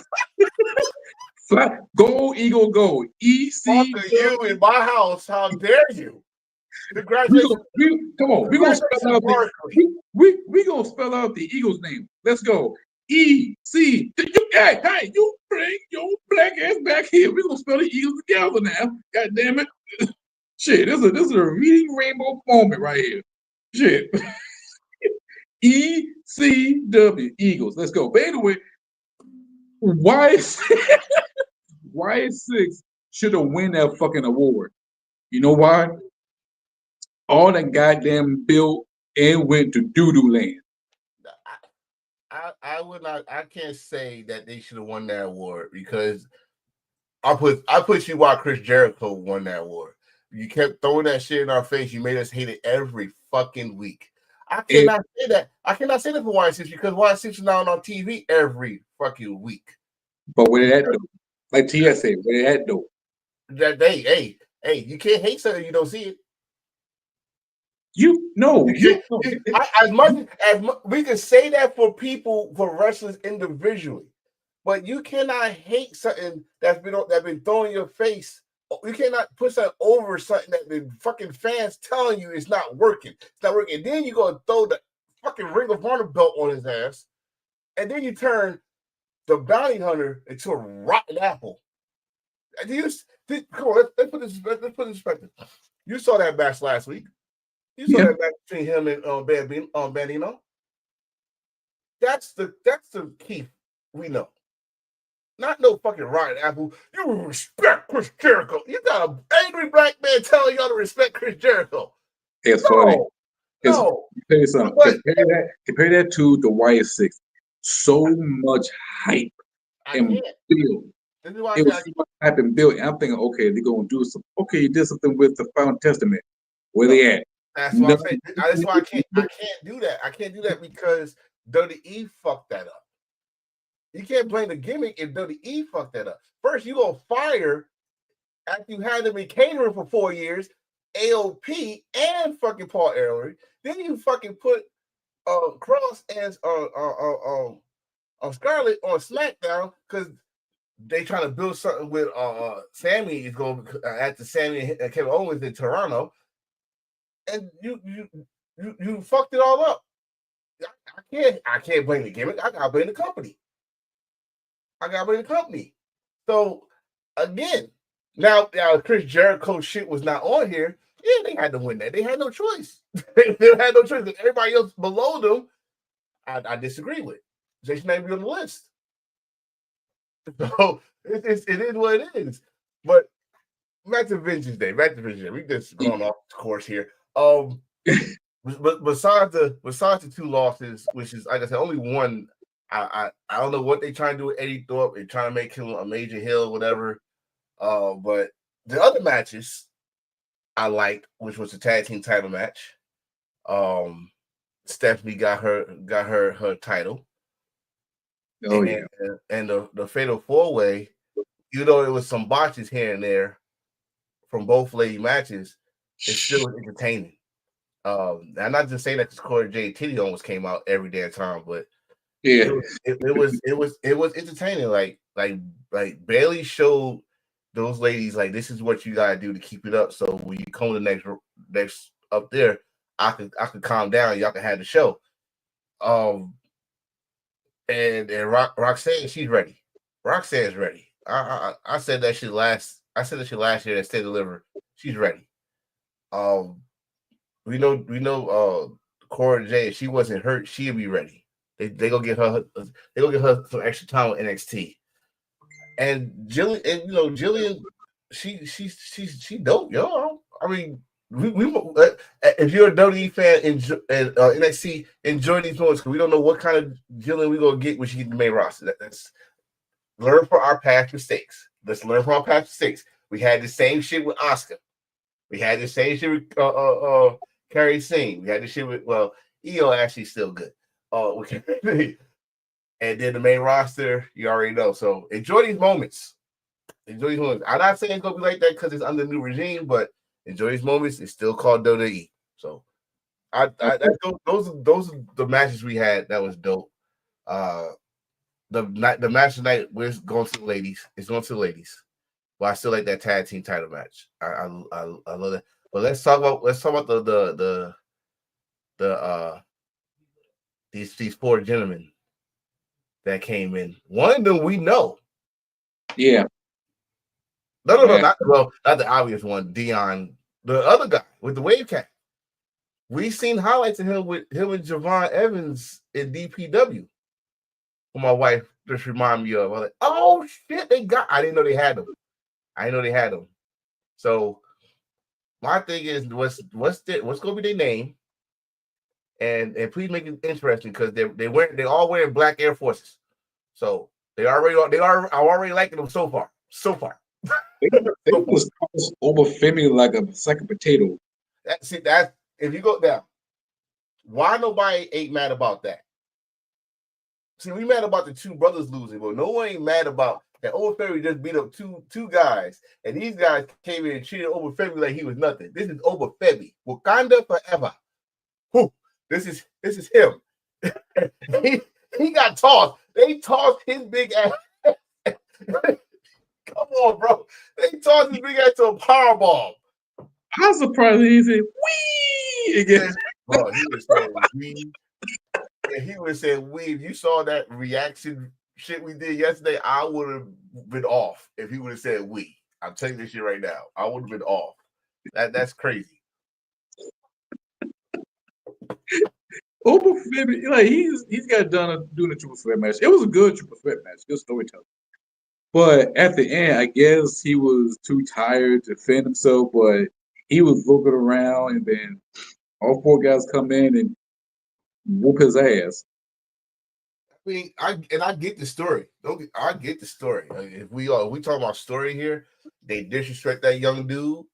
Go Eagle, go. EC. You in my house? How dare you? Congratulations. Come on. We're gonna spell out we gonna spell out the Eagles' name. Let's go. EC. Hey, you bring your black ass back here. We're gonna spell the Eagles together now. God damn it. Shit, this is a reading rainbow moment right here. Shit. ECW Eagles. Let's go. But anyway, YS6 should have won that fucking award. You know why? All that goddamn built and went to doo-doo land. I would not. I can't say that they should have won that award, because I put you why Chris Jericho won that award. You kept throwing that shit in our face. You made us hate it every fucking week. I cannot say that. I cannot say that for YS6, because YS6 is now on TV every fucking week. But where that though? Like Tia said, where that though? That hey, you can't hate something you don't see it. As much we can say that for wrestlers individually, but you cannot hate something that's been thrown in your face. You cannot put something over something that the fucking fans telling you it's not working. It's not working. And then you go throw the fucking Ring of Honor belt on his ass, and then you turn the bounty hunter into a rotten apple. Come on, let's put this in perspective. You saw that match last week. You saw that match between him and Bandino. That's the key. We know. Not no fucking rotten apple. You respect Chris Jericho. You got an angry black man telling y'all to respect Chris Jericho. It's funny. No. Tell you something. Compare that to the YS6. So much hype and build. It was so much hype and build. And I'm thinking, okay, they're gonna do something. Okay, you did something with the Found Testament. Where they at? That's why I'm saying. That's why I can't do that. I can't do that because WWE fucked that up. You can't blame the gimmick if WWE fucked that up. First, you gonna fire after you had them in catering for 4 years, AOP and fucking Paul Ellering. Then you fucking put Cross and Scarlett on SmackDown because they trying to build something with Sammy is going after Sammy and Kevin Owens in Toronto, and you fucked it all up. I can't blame the gimmick. I gotta blame the company. So again, now Chris Jericho shit was not on here. Yeah, they had to win that. They had no choice. they had no choice. Everybody else below them, I disagree with. They should not be on the list. So it is what it is. But back to Vengeance Day. We just going off course here. But besides the two losses, which is like I said, only one. I don't know what they trying to do with Eddie Thorpe. They're trying to make him a major heel, whatever. But the other matches I liked, which was the tag team title match. Stephanie got her title. Oh, and the fatal 4-way, even though it was some botches here and there from both lady matches, it's still entertaining. I'm not just saying that because Corey J. Titty almost came out every damn time, but yeah, it was entertaining. Like Bailey showed those ladies like this is what you gotta do to keep it up. So when you come to the next up there, I could calm down. Y'all can have the show. And Roxanne, she's ready. Roxanne's ready. I said that shit last. I said that shit last year. That Stay Delivered. She's ready. We know. Cora J. If she wasn't hurt, she'll be ready. They go get her. They go get her some extra time with NXT. And Jillian, she dope, yo. I mean, we if you're a WWE fan and NXT, enjoy these moments because we don't know what kind of Jillian we're gonna get when she gets the main roster. That's learn from our past mistakes. Let's learn from our past mistakes. We had the same shit with Asuka. We had the same shit with Carrie Singh. We had the shit with Io actually still good. And then the main roster, you already know. So enjoy these moments. Enjoy these moments. I'm not saying it's gonna be like that because it's under the new regime, but enjoy these moments. It's still called WWE. So those are the matches we had. That was dope. The match tonight we're going to the ladies. It's going to the ladies. But I still like that tag team title match. I love that. But let's talk about these four gentlemen that came in. One of them we know. Yeah. No, not the obvious one, Dion. The other guy with the wave cap. We seen highlights of him with him and Javon Evans in DPW. Who my wife just reminded me of. I was like, oh shit, I didn't know they had them. So my thing is, what's gonna be their name? And please make it interesting because they all wearing black Air Forces. So I already liking them so far. They was Obafemi like a sack of potato. That's if you go down, why nobody ain't mad about that? See, we mad about the two brothers losing, but no one ain't mad about that. Obafemi just beat up two guys, and these guys came in and treated Obafemi like he was nothing. This is Obafemi, Wakanda forever. Whew. This is him. he got tossed. They tossed his big ass. Come on, bro. They tossed his big ass to a powerbomb. I'm surprised he said "wee" again. Bro, he was saying "wee." And he was saying "wee." If you saw that reaction shit we did yesterday, I would have been off if he would have said "we." I'm telling you this shit right now. I would have been off. That's crazy. Obafemi, like he's got done doing a triple threat match. It was a good triple threat match, good storytelling. But at the end, I guess he was too tired to defend himself. But he was looking around, and then all four guys come in and whoop his ass. I mean, I get the story. I get the story. Like, if we talk about story here, they disrespect that young dude,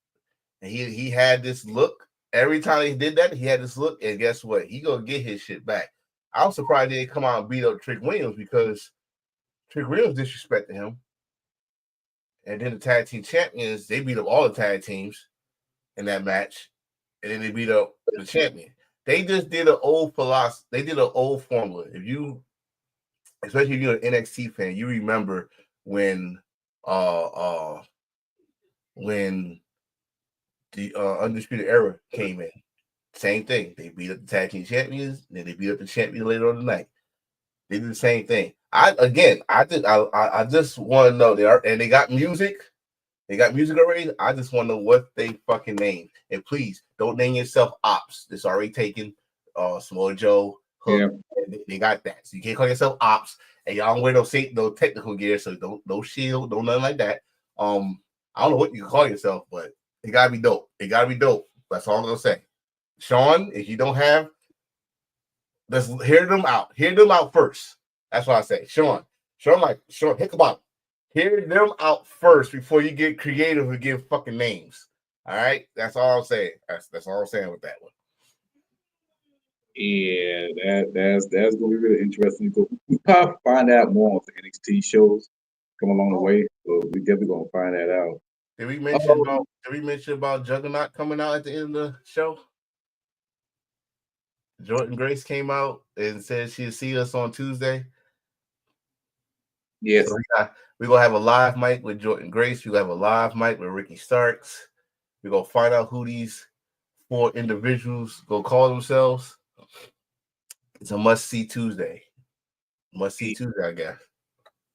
and he had this look. Every time he did that, he had this look, and guess what? He gonna get his shit back. I was surprised they didn't come out and beat up Trick Williams because Trick Williams disrespected him. And then the tag team champions, they beat up all the tag teams in that match, and then they beat up the champion. They just did an old philosophy. They did an old formula. Especially if you're an NXT fan, you remember when the Undisputed Era came in. Same thing. They beat up the tag team champions, then they beat up the champion later on the night. They do the same thing. I just want to know they got music. They got music already. I just want to know what they fucking name. And please don't name yourself Ops. It's already taken. Samoa Joe, Hook. Yeah. They got that. So you can't call yourself Ops. And y'all don't wear no technical gear, so don't no shield, no nothing like that. I don't know what you call yourself, but it gotta be dope. It gotta be dope. That's all I'm gonna say. Sean, if you don't have, let's hear them out. Hear them out first. That's what I say. Sean, hit the bottom. Hear them out first before you get creative and give fucking names. All right, that's all I'm saying. That's all I'm saying with that one. Yeah, that's gonna be really interesting. We probably find out more on the NXT shows come along the way. So we definitely gonna find that out. Did we mention about Juggernaut coming out at the end of the show? Jordan Grace came out and said she'd see us on Tuesday. Yes. So we're going to have a live mic with Jordan Grace. We'll have a live mic with Ricky Starks. We're going to find out who these 4 individuals going to call themselves. It's a must-see Tuesday. Must-see Tuesday, I guess.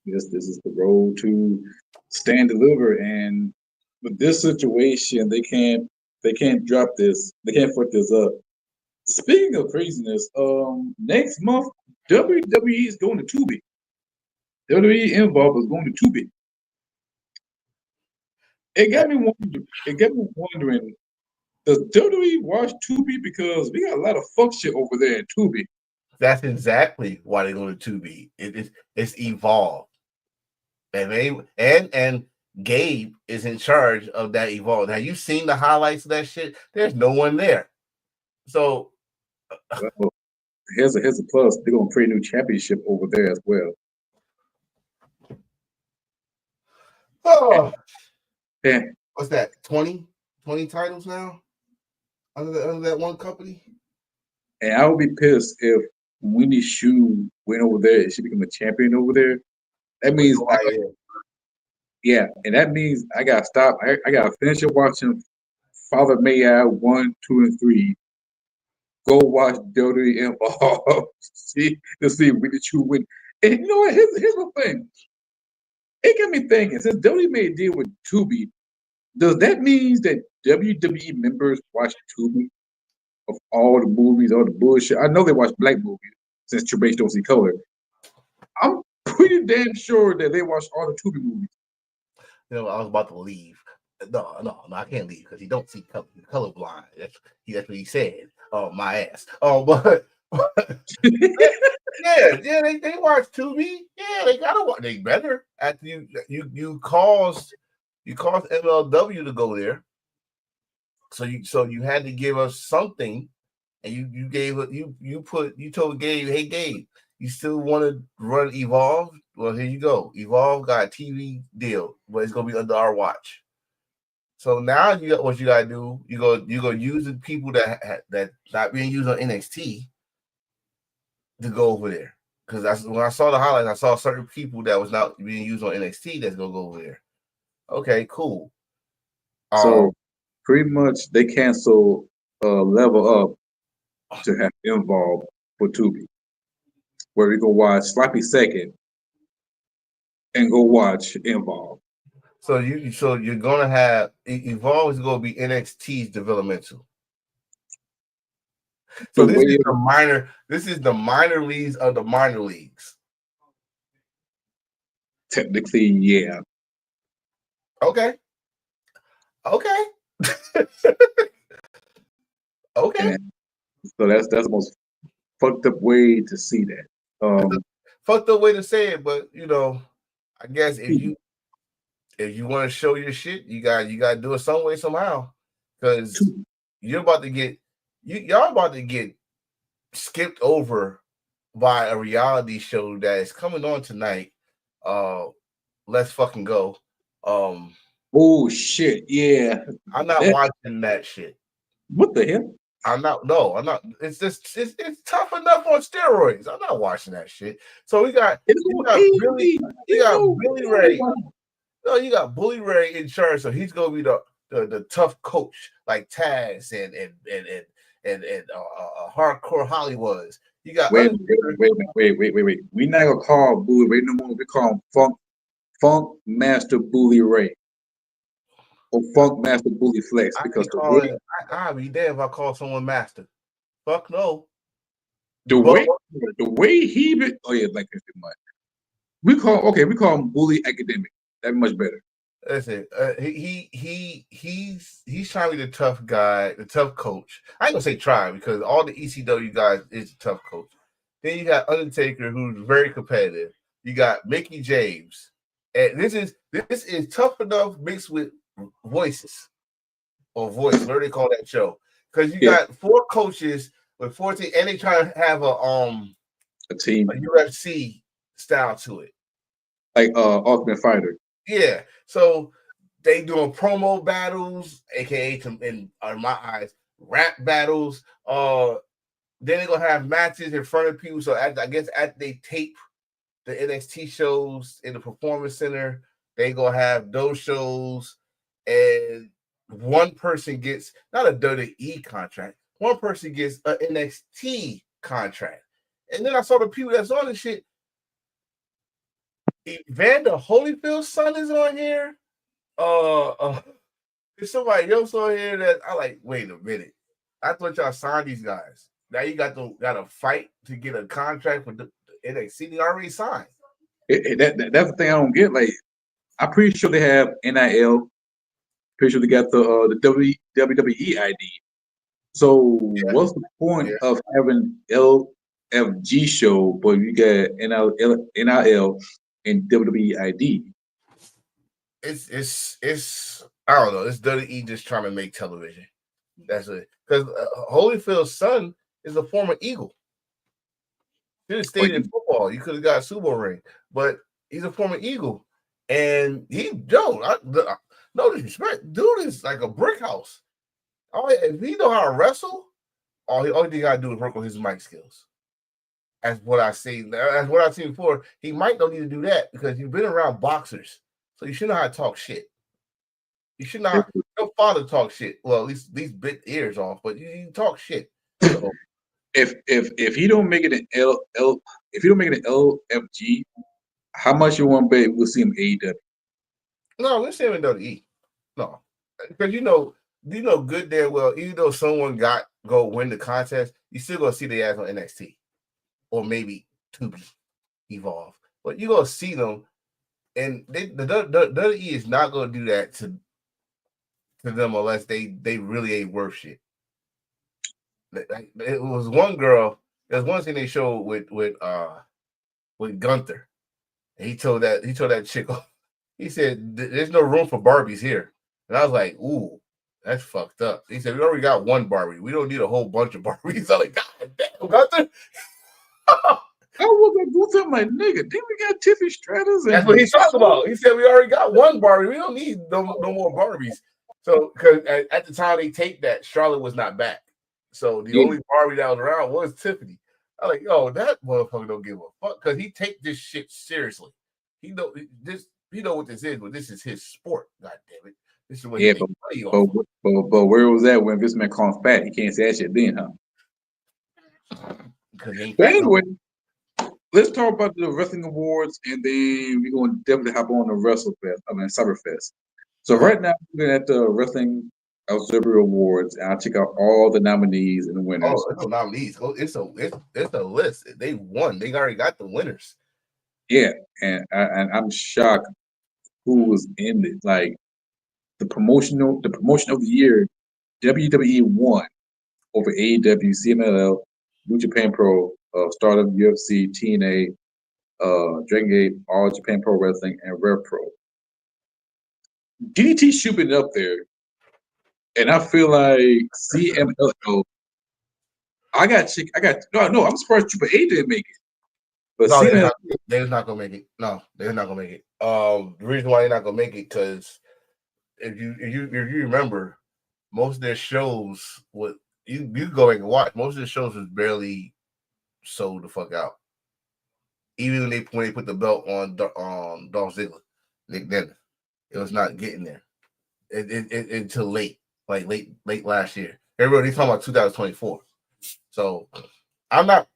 Yes, this is the road to Stand Deliver. And with this situation, they can't drop this. They can't fuck this up. Speaking of craziness, next month WWE is going to Tubi. WWE Involved is going to Tubi. It got me wondering. Does WWE watch Tubi? Because we got a lot of fuck shit over there in Tubi. That's exactly why they go to Tubi. It's Evolve, and Gabe is in charge of that Evolve. Have you seen the highlights of that shit? There's no one there. So well, here's a plus. They're gonna create a new championship over there as well. Oh, yeah. What's that? 20 titles now under that one company. And I would be pissed if Winnie Shu went over there and she became a champion over there. That means and that means I gotta stop. I gotta finish watching Father May I 1, 2, and 3. Go watch WWE Involved. see Winnie Shu win. And you know what? Here's the thing. It got me thinking. Since WWE made a deal with Tubi, does that mean that WWE members watch Tubi of all the movies, all the bullshit? I know they watch black movies since Triple H don't see color. I'm pretty damn sure that they watch all the Tubi movies. You know, I was about to leave. No, I can't leave because he don't see color. He's colorblind. That's what he said. Oh, my ass. Oh, but yeah, they watch Tubi. Yeah, they gotta watch. They better after you caused MLW to go there. So you had to give us something, and you told Gabe, hey Gabe, you still want to run Evolve? Well, here you go. Evolve got a TV deal, but it's gonna be under our watch. So now you got what you gotta do. You go use the people that not being used on NXT to go over there. Because when I saw the highlights, I saw certain people that was not being used on NXT that's gonna go over there. Okay, cool. So pretty much they cancel Level Up to have Involved for Tubi, where we go watch Sloppy Second and go watch Involved. So you're gonna have Evolve is gonna be NXT's developmental. So this is the minor leagues of the minor leagues. Technically, yeah. Okay. Okay. So that's the most fucked up way to see that. Fucked up way to say it, but you know, I guess if you want to show your shit, you got to do it some way somehow, because y'all about to get skipped over by a reality show that is coming on tonight. Let's fucking go. Oh shit, yeah. I'm not watching that shit. What the hell? I'm not. It's just it's tough enough on steroids. I'm not watching that shit. So you got Billy Ray. No, you got Bully Ray in charge, so he's gonna be the tough coach like Taz and Hardcore Holly was. You got wait. We not gonna call Bully Ray no more. We call him Funk Master Bully Ray or Funk Master Bully Flex I be because calling. I'd be damn if I call someone master. Fuck no. the But way the way he be, oh yeah, like 50 months. We call him Bully Academic. That's much better. listen, he's trying to be the tough guy, the tough coach. I ain't gonna say try because all the ECW guys is a tough coach. Then you got Undertaker, who's very competitive. You got Mickey James, and this is tough enough mixed with voices or voice. What do they call that show? Because you got 4 coaches with 14, and they try to have a team, a UFC style to it, like Ultimate Fighter. Yeah, so they doing promo battles, aka in my eyes, rap battles. Then they're gonna have matches in front of people. So I guess as they tape the NXT shows in the Performance Center, they gonna have those shows, and one person gets not a WWE contract, one person gets an NXT contract. And then I saw the people that's on the shit. Evander Holyfield's son is on here. There's somebody else on here that I like. Wait a minute, I thought y'all signed these guys. Now you got to fight to get a contract with the NXT. They already signed. That's the thing I don't get. Like, I'm pretty sure they have NIL. Pretty sure they got the WWE ID. So what's the point of having LFG show, but you got NIL and WWE ID? It's I don't know. It's WWE just trying to make television. That's it. Because Holyfield's son is a former Eagle. He could have stayed in football. You could have got a Super Bowl ring, but he's a former Eagle, and no disrespect, dude is like a brick house. If he know how to wrestle, all he got to do is work on his mic skills. That's what I see. That's what I've seen before. He might not need to do that because you've been around boxers, so you should know how to talk shit. You should not. Your father talk shit. Well, at least bit ears off, but you talk shit. So if he don't make it an if he don't make it an LFG, how much you want to bet we'll see him AEW? No, we'll see him in WWE. No, because you know good damn well, even though someone go win the contest, you still gonna see the ass on NXT or maybe to be Evolve, but you gonna see them, and the WWE is not gonna do that to them unless they really ain't worth shit. It was one girl. There's one thing they showed with Gunther. And he told that chick, he said, "There's no room for Barbies here." And I was like, "Ooh, that's fucked up." He said, "We already got one Barbie. We don't need a whole bunch of Barbies." I'm like, "God damn, Gunther." I was like, "What's up, my nigga? Then we got Tiffany Stratus." That's what he's talking about. He said, "We already got one Barbie. We don't need no more Barbies." So, because at the time they taped that, Charlotte was not back. So the only Barbie that was around was Tiffany. I was like, "Yo, that motherfucker don't give a fuck," because he take this shit seriously. He know what this is, but this is his sport. God damn it, this is what he makes money off. But where was that when this man called him fat? He can't say that shit then, huh? Because he ain't but fat. anyway, let's talk about the wrestling awards, and then we're going to definitely hop on the Cyberfest. So right now, we're looking at the Wrestling Observer Awards, and I'll check out all the nominees and the winners. Oh, it's no nominees. It's a list. They won. They already got the winners. Yeah, and I'm shocked who was in it. Like the promotion of the year, WWE won over AEW, CMLL, New Japan Pro, Stardom, UFC, TNA, Dragon Gate, All Japan Pro Wrestling, and Rev Pro. DDT should be up there, and I feel like CMLL. I'm surprised Triple A didn't make it. But no, they're not gonna make it. No, they're not gonna make it. The reason why they're not gonna make it because if you remember, most of their shows you go back and watch. Most of their shows was barely sold the fuck out. Even when they put the belt on Dolph Ziggler, Nick Dennis, it was not getting there until late last year. Everybody talking about 2024. So I'm not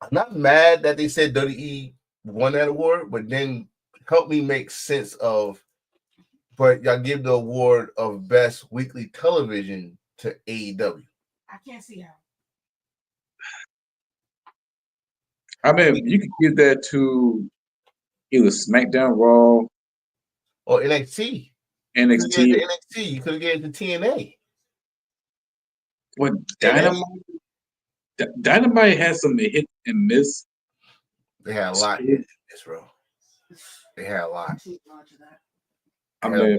I'm not mad that they said WWE won that award, but then help me make sense of. But y'all give the award of best weekly television to AEW. I can't see how. I mean, you could give that to either SmackDown, Raw, or NXT. NXT. NXT, you could have given it to TNA. What Dynamite has some hit and miss. They had a lot in this, bro. They had a lot. I mean,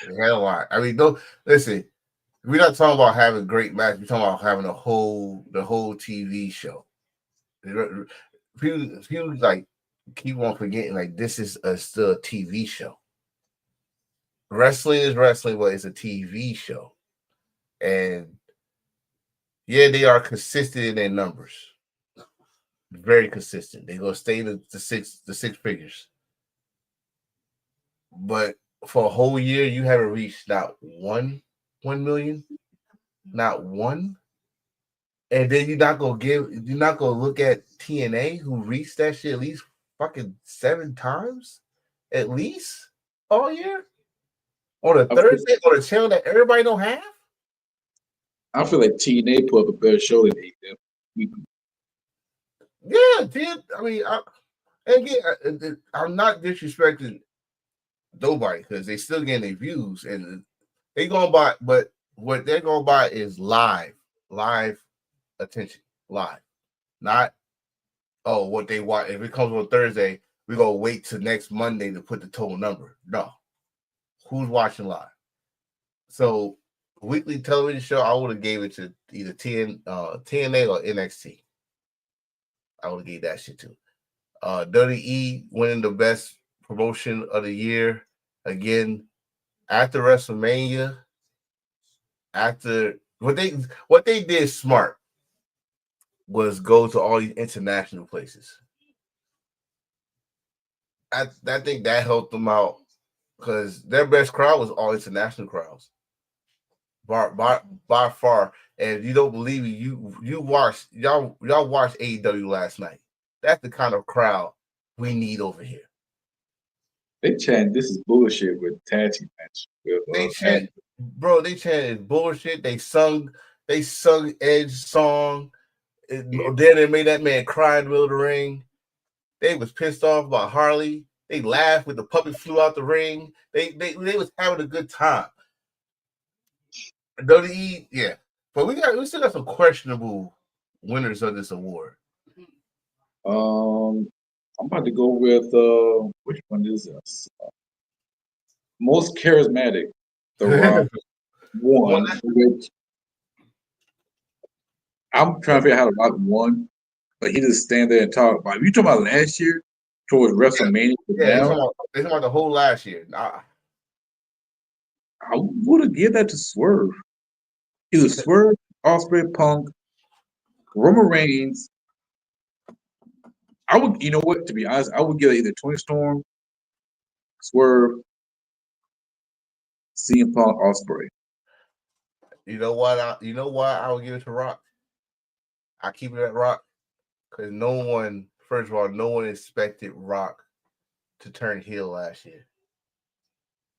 they had a lot. I mean, don't listen. We're not talking about having a great match. We're talking about having the whole TV show. People like keep on forgetting like this is still a TV show. Wrestling is wrestling, but it's a TV show, and yeah, they are consistent in their numbers. Very consistent. They're gonna stay the six figures, but for a whole year, you haven't reached not 1 million, not one. And then you're not gonna look at TNA who reached that shit at least fucking 7 times, at least all year on a Thursday on a channel that everybody don't have. I feel like TNA put up a better show than AEW. Yeah, dude. I mean, I'm not disrespecting nobody because they still getting their views and they going by, but what they're going by is live attention, live, not what they watch. If it comes on Thursday, we're gonna wait till next Monday to put the total number. No, who's watching live? So weekly television show, I would have gave it to either TNA or NXT. I would have gave that shit to. WWE winning the best promotion of the year again after WrestleMania. After what they did smart was go to all these international places. I think that helped them out because their best crowd was all international crowds. By far. And if you don't believe me, you watched y'all watched AEW last night. That's the kind of crowd we need over here. They chant this is bullshit with tag team match. They chanted bullshit. They sung Edge song. Then they made that man cry in the middle of the ring. They was pissed off about Harley. They laughed when the puppet flew out the ring. They was having a good time. WWE, yeah. But we still got some questionable winners of this award. I'm about to go with which one is this? Most charismatic. The Rock won. Which I'm trying to figure out how The Rock won, but he just stand there and talk about. You talking about last year towards WrestleMania? Yeah, they're talking about the whole last year. I would have given that to Swerve. Either Swerve, Ospreay, Punk, Roman Reigns. I would, you know what? To be honest, I would give either Tony Storm, Swerve, CM Punk, Ospreay. You know what? I would give it to Rock. I keep it at Rock because first of all, no one expected Rock to turn heel last year.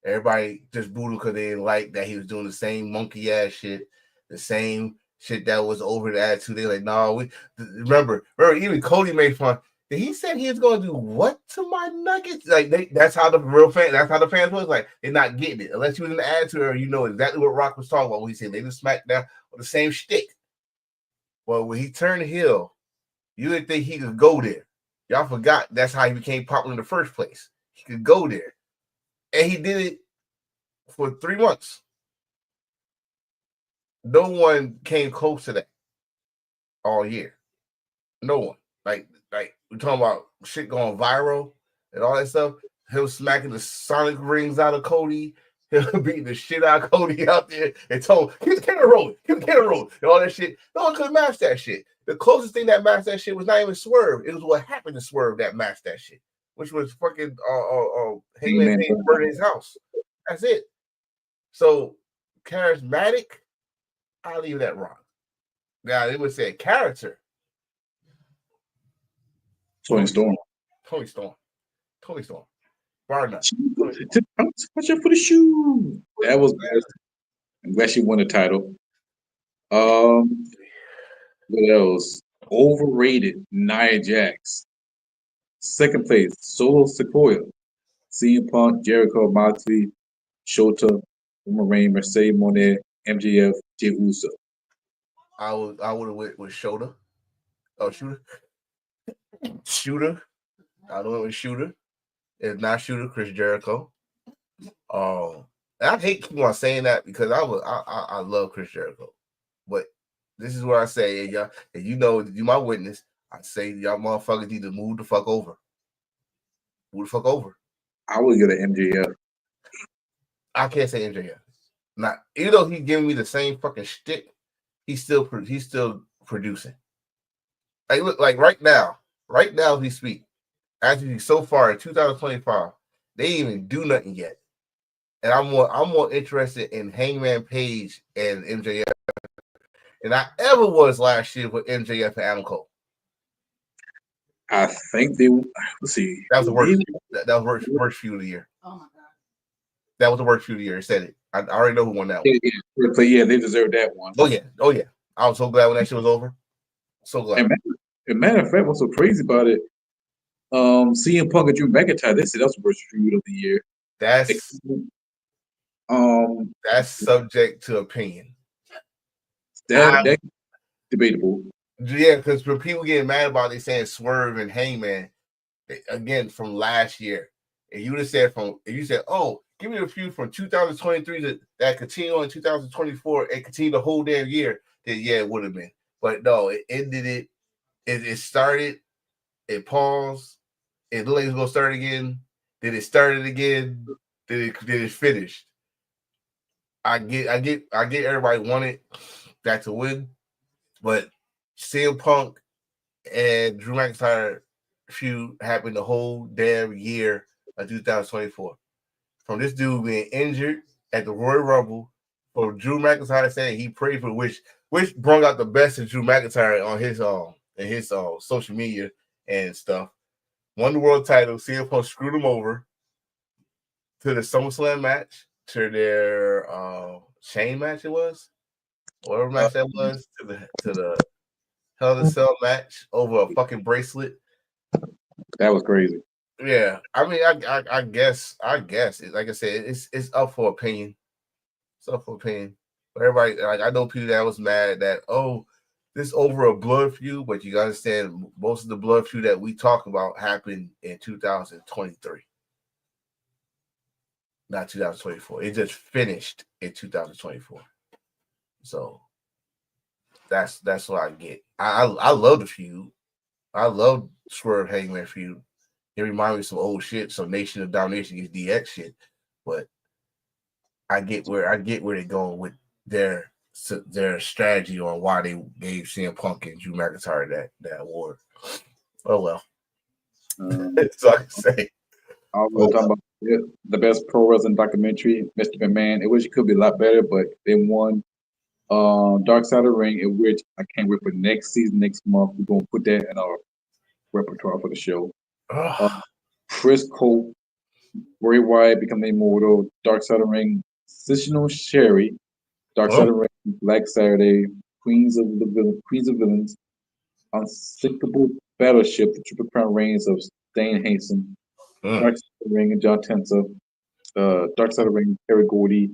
Everybody just booed him because they didn't like that he was doing the same monkey ass shit, the same shit that was over the attitude. They like, no, remember, even Cody made fun. He said he was going to do what to my Nuggets? Like that's how the fans was. Like they're not getting it unless you was in the attitude era. You know exactly what Rock was talking about when he said they just smacked down with the same shtick. Well, when he turned heel, you didn't think he could go there. Y'all forgot that's how he became popular in the first place. He could go there, and he did it for 3 months. No one came close to that all year. No one. Like we're talking about shit going viral and all that stuff. Him smacking the sonic rings out of Cody. Him beating the shit out of Cody out there and told him, keep the camera rolling, and all that shit. No one could match that shit. The closest thing that matched that shit was not even Swerve. It was what happened to Swerve that matched that shit, which was fucking Heyman Page burning his house. That's it. So charismatic, I'll leave that wrong. Now they would say character. Tony Storm. Tony Storm. Tony Storm. Bar none. Watch out for the shoe. That was bad. I'm glad she won the title. What else? Overrated Nia Jax. Second place, Solo Sequoia. CM Punk, Jericho, Moxley, Shota, Roman Reigns, Mercedes Monet, MJF, Jey Uso. I would have went with Shota. Oh, Shooter. I went with Shooter. If not Shooter, Chris Jericho. I hate keep on saying that because I love Chris Jericho, but this is where I say, hey, y'all, and you know, you my witness. I say y'all motherfuckers need to move the fuck over. Move the fuck over. I would get an MJF. I can't say MJF. Not even though he's giving me the same fucking shtick, he's still producing. Like look, like right now we speak. Actually, so far in 2025, they ain't even do nothing yet. And I'm more interested in Hangman Page and MJF than I ever was last year with MJF and Adam Cole. I think they. Let's see. That was the worst. That was worst feud of the year. Oh my god. That was the worst feud of the year. I said it. I already know who won that one. Yeah, they deserved that one. Oh yeah. I was so glad when that shit was over. So glad. And matter of fact, what's so crazy about it? CM Punk and Drew McIntyre. They said that was the worst feud of the year. That's subject to opinion. That's debatable. Yeah, because when people getting mad about it, they saying Swerve and Hangman again from last year, and you would have said oh, give me a few from 2023 that continue in 2024 and continue the whole damn year, then yeah, it would have been. But no, it ended it started, it paused, it looked like it was gonna start again, then it started again, then it finished. I get everybody wanted that to win, but CM Punk and Drew McIntyre feud happened the whole damn year of 2024. From this dude being injured at the Royal Rumble, for Drew McIntyre saying he prayed for which brought out the best of Drew McIntyre on his social media and stuff. Won the world title. CM Punk screwed him over to the SummerSlam match, to their chain match it was, whatever match that was, to the Hell in a Cell match over a fucking bracelet. That was crazy. Yeah, I mean, I guess like I said, it's up for opinion. It's up for opinion. But everybody, like I know people that was mad that this over a blood feud, but you gotta understand most of the blood feud that we talk about happened in 2023, not 2024. It just finished in 2024. So that's what I get. I love the feud. I love Swerve Hangman feud. It reminds me of some old shit, some Nation of Domination against DX shit. But I get where they're going with their strategy on why they gave CM Punk and Drew McIntyre that award. Oh well. That's all I can say. I was talking about the best pro wrestling documentary, Mr. McMahon. It wish it could be a lot better, but they won Dark Side of the Ring, in which I can't wait for next season, next month. We're gonna put that in our repertoire for the show. Chris Colt, Bray Wyatt becoming immortal, Dark Side of the Ring, Decisional Sherry, Dark Side of the Ring, Black Saturday, Queens of Villains, Unsinkable Battleship, the Triple Crown Reigns of Stan Hansen, Dark Side of the Ring and John Tensa, Dark Side of the Ring, Terry Gordy,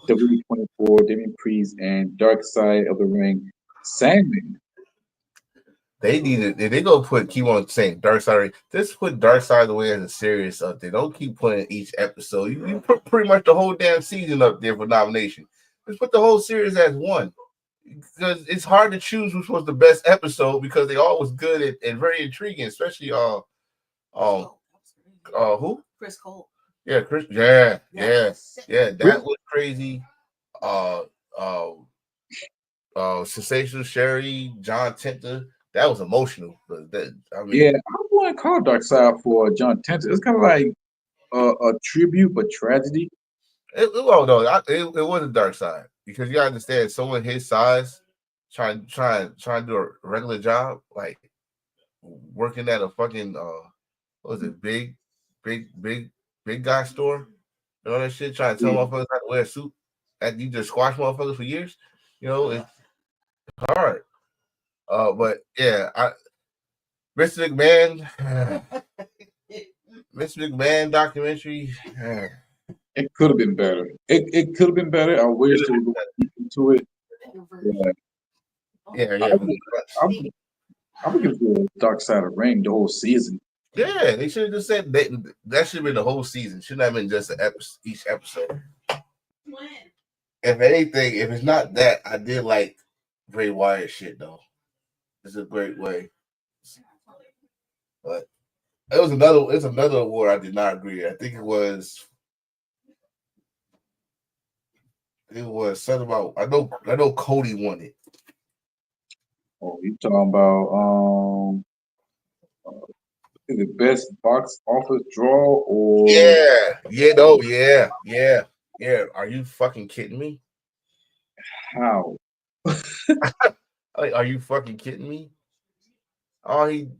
W24, Damian Priest, and Dark Side of the Ring, Sandman. They needed. They go keep on saying Dark Side of the Ring. Just put Dark Side of the Ring as a series up there. Don't keep putting each episode. You put pretty much the whole damn season up there for nomination. Just put the whole series as one. Because it's hard to choose which was the best episode because they all was good and very intriguing, especially who? Chris Cole. Yeah, Chris. Yeah. That was crazy. Sensational Sherry, John Tenta. That was emotional. But I wouldn't call Dark Side for John Tenta. It's kind of like a tribute, but tragedy. It wasn't Dark Side because you gotta understand someone his size trying to do a regular job, like working at a fucking what was it, big guy store and all that shit, trying to tell motherfuckers how to wear a suit. And you just squash motherfuckers for years. It's hard. But yeah, Mr. McMahon, Mr. McMahon documentary. It could have been better. It could have been better. I wish they would go into it. Yeah. I'm looking for Dark Side of Ring the whole season. Yeah, they should have just said that should have been the whole season. Shouldn't have been just each episode. If anything, if it's not that, I did like Bray Wyatt shit though. It's a great way. But it's another award I did not agree. I think it was something about I know Cody won it. Oh, you talking about the best box office draw or yeah. Are you fucking kidding me? how? Like, are you fucking kidding me? And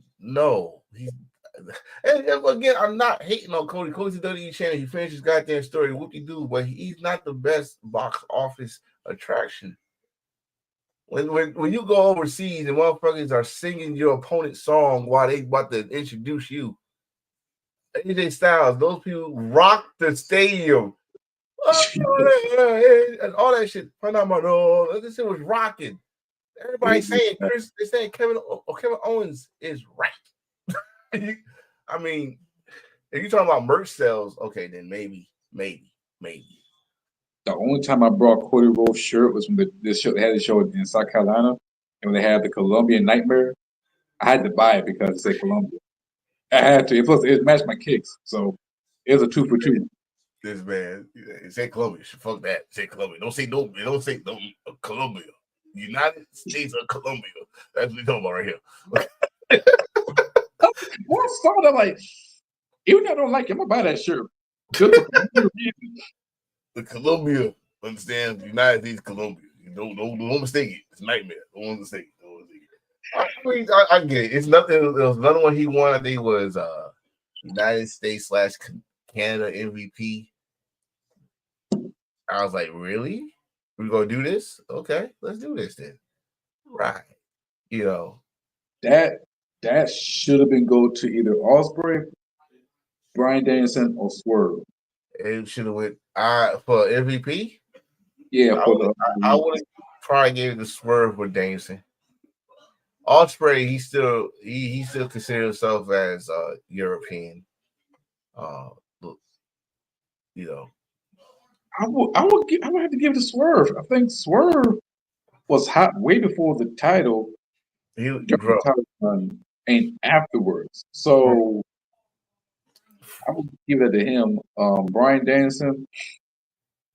again, I'm not hating on Cody. Cody's a WWE champion. He finished his goddamn story. Whoop-de-doo, but he's not the best box office attraction. When you go overseas and motherfuckers are singing your opponent's song while they about to introduce you, AJ Styles, those people rock the stadium. And all that shit. Phenomenal. This shit was rocking. Everybody's saying they're saying Kevin Owens is right. I mean, if you're talking about merch sales, okay, then maybe. The only time I brought Cody Rhodes shirt was when they had the show in South Carolina, and when they had the Colombian Nightmare, I had to buy it because it said Colombia. I had to. Plus, it matched my kicks, so it was a 2 for 2. This man, say Colombia. Fuck that. Say Colombia. Don't say no. Don't say no. Colombia. United States of Colombia. That's what we're talking about right here. I saw that, like, even though I don't like it, I'm gonna buy that shirt. The Colombia understands United States Colombia. Don't mistake it. It's a nightmare. Don't mistake it. I get it. It's nothing. There was another one he won. I think it was United States / Canada MVP. I was like, really? We're gonna do this? Okay, let's do this then. Right. That should have been go to either Ospreay, Bryan Danielson, or Swerve. It should have went for MVP. Yeah, I would have probably gave the Swerve with Danielson. Ospreay, he still considers himself as European. I would have to give it to Swerve. I think Swerve was hot way before the title. And afterwards. So I would give it to him. Bryan Danielson,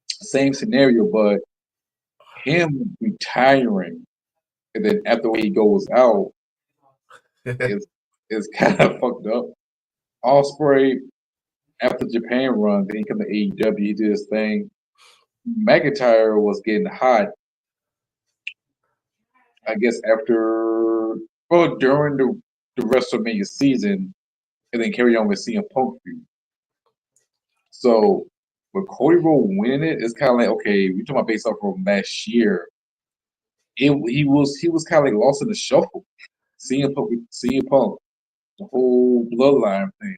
same scenario, but him retiring and then after he goes out is kind of fucked up. Ospreay, after Japan run, then he come to AEW, he did his thing. McIntyre was getting hot, I guess, during the WrestleMania season, and then carry on with CM Punk feud. So with Cody Rhodes winning it, it's kind of like, okay, we're talking about based off from last year. He was kind of like lost in the shuffle. CM Punk, the whole bloodline thing,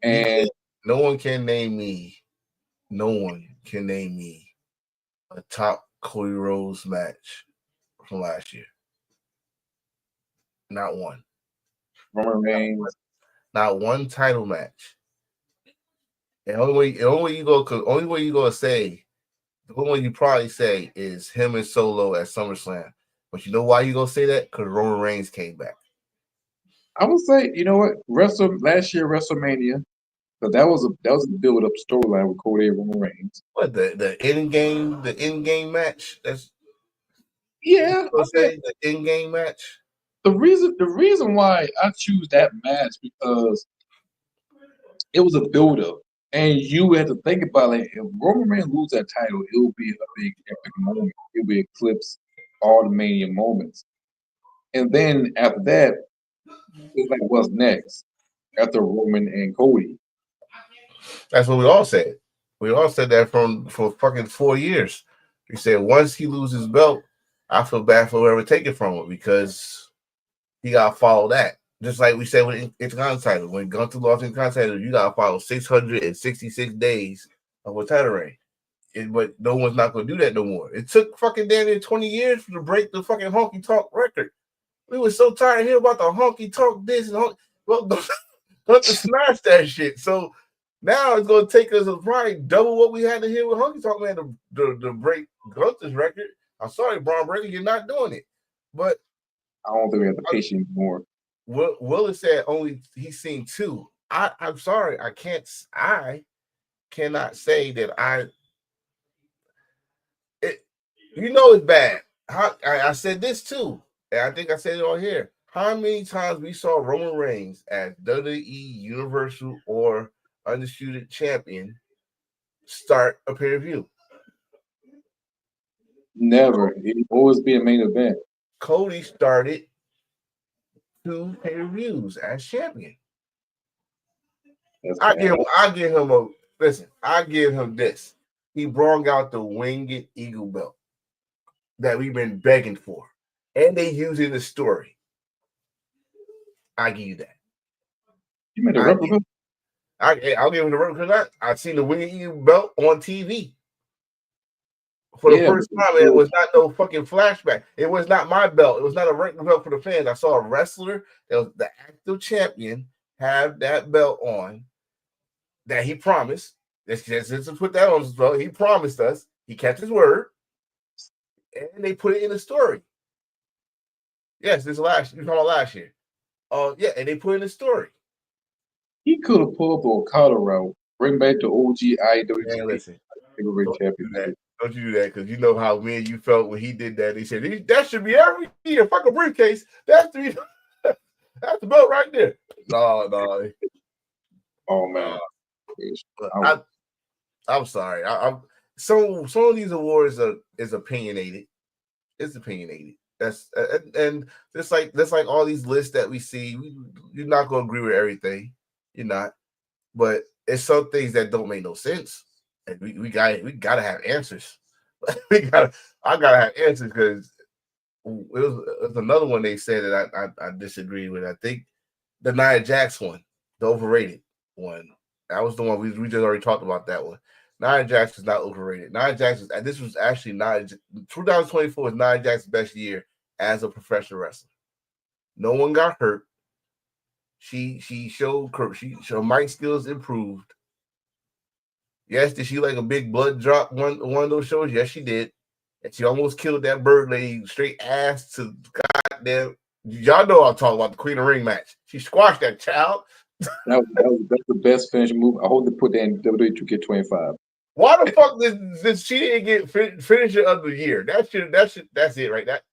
and no one can name me a top Cody Rhodes match from last year. Not one. Roman Reigns. Not one title match. The only way you go say, the only way you probably say is him and Solo at SummerSlam. But you know why you gonna say that? Because Roman Reigns came back. I would say, you know what, last year WrestleMania, but that was a build up storyline with Cody and Roman Reigns. What the end game match? That's the end game match. The reason why I choose that match because it was a build up, and you had to think about it. If Roman Reigns lose that title, it will be a big epic moment. It will eclipse all the Mania moments, and then after that, It's like what's next after Roman and Cody? That's what we all said. We all said that for fucking 4 years. We said once he loses belt, I feel bad for whoever take it from him because he gotta follow that. Just like we said with Intercontinental title, when Gunther lost Intercontinental title, you gotta follow 666 days of a title reign. But no one's not gonna do that no more. It took fucking damn near 20 years to break the fucking honky talk record. We were so tired of hearing about the honky talk this and honky. Well, don't smash that shit. So now it's gonna take us probably double what we had to hear with honky talk man to break Gunther's record. I'm sorry, Braun Breaker, you're not doing it. But I don't think we have the patience anymore. Willis said only he's seen 2. I'm sorry, I cannot say that it's bad. I said this too, and I think I said it on here. How many times we saw Roman Reigns as WWE Universal or Undisputed Champion start a pay-per-view? Never. It always be a main event. Cody started 2 pay-per-views as champion. I give him this. He brought out the Winged Eagle belt that we've been begging for, and they use it in the story. I give you that. You made a replica? I'll give him the replica. I've seen the Winged Eagle belt on TV for the first time. It was not no fucking flashback. It was not my belt. It was not a regular belt for the fans. I saw a wrestler that was the active champion have that belt on that he promised. Let's just put that on his belt. He promised us. He kept his word, and they put it in the story. Yes, you're talking about last year. Yeah, and they put in the story. He could have pulled the Okada route, bring back the OG IWGP. Listen, don't you do that because you know how me and you felt when he did that. He said that should be every year. Fuck a briefcase. That's the belt right there. No. Oh man, I'm sorry. Some of these awards is opinionated. It's opinionated. That's and just like all these lists that we see, you're not gonna agree with everything. You're not, but it's some things that don't make no sense, and we gotta have answers. I gotta have answers because it was another one they said that I disagree with. I think the Nia Jax one, the overrated one. That was the one we just already talked about that one. Nia Jax is not overrated. Nia Jax is, and this was actually 2024 is Nia Jax's best year as a professional wrestler. No one got hurt. She showed mic skills improved. Yes, did she like a big blood drop one of those shows? Yes, she did. And she almost killed that bird lady straight ass to goddamn. Y'all know I'm talking about the Queen of Ring match. She squashed that child. That's the best finishing move. I hope they put that in WWE 2K25. Why the fuck did she didn't get finisher of the year? That's it right. That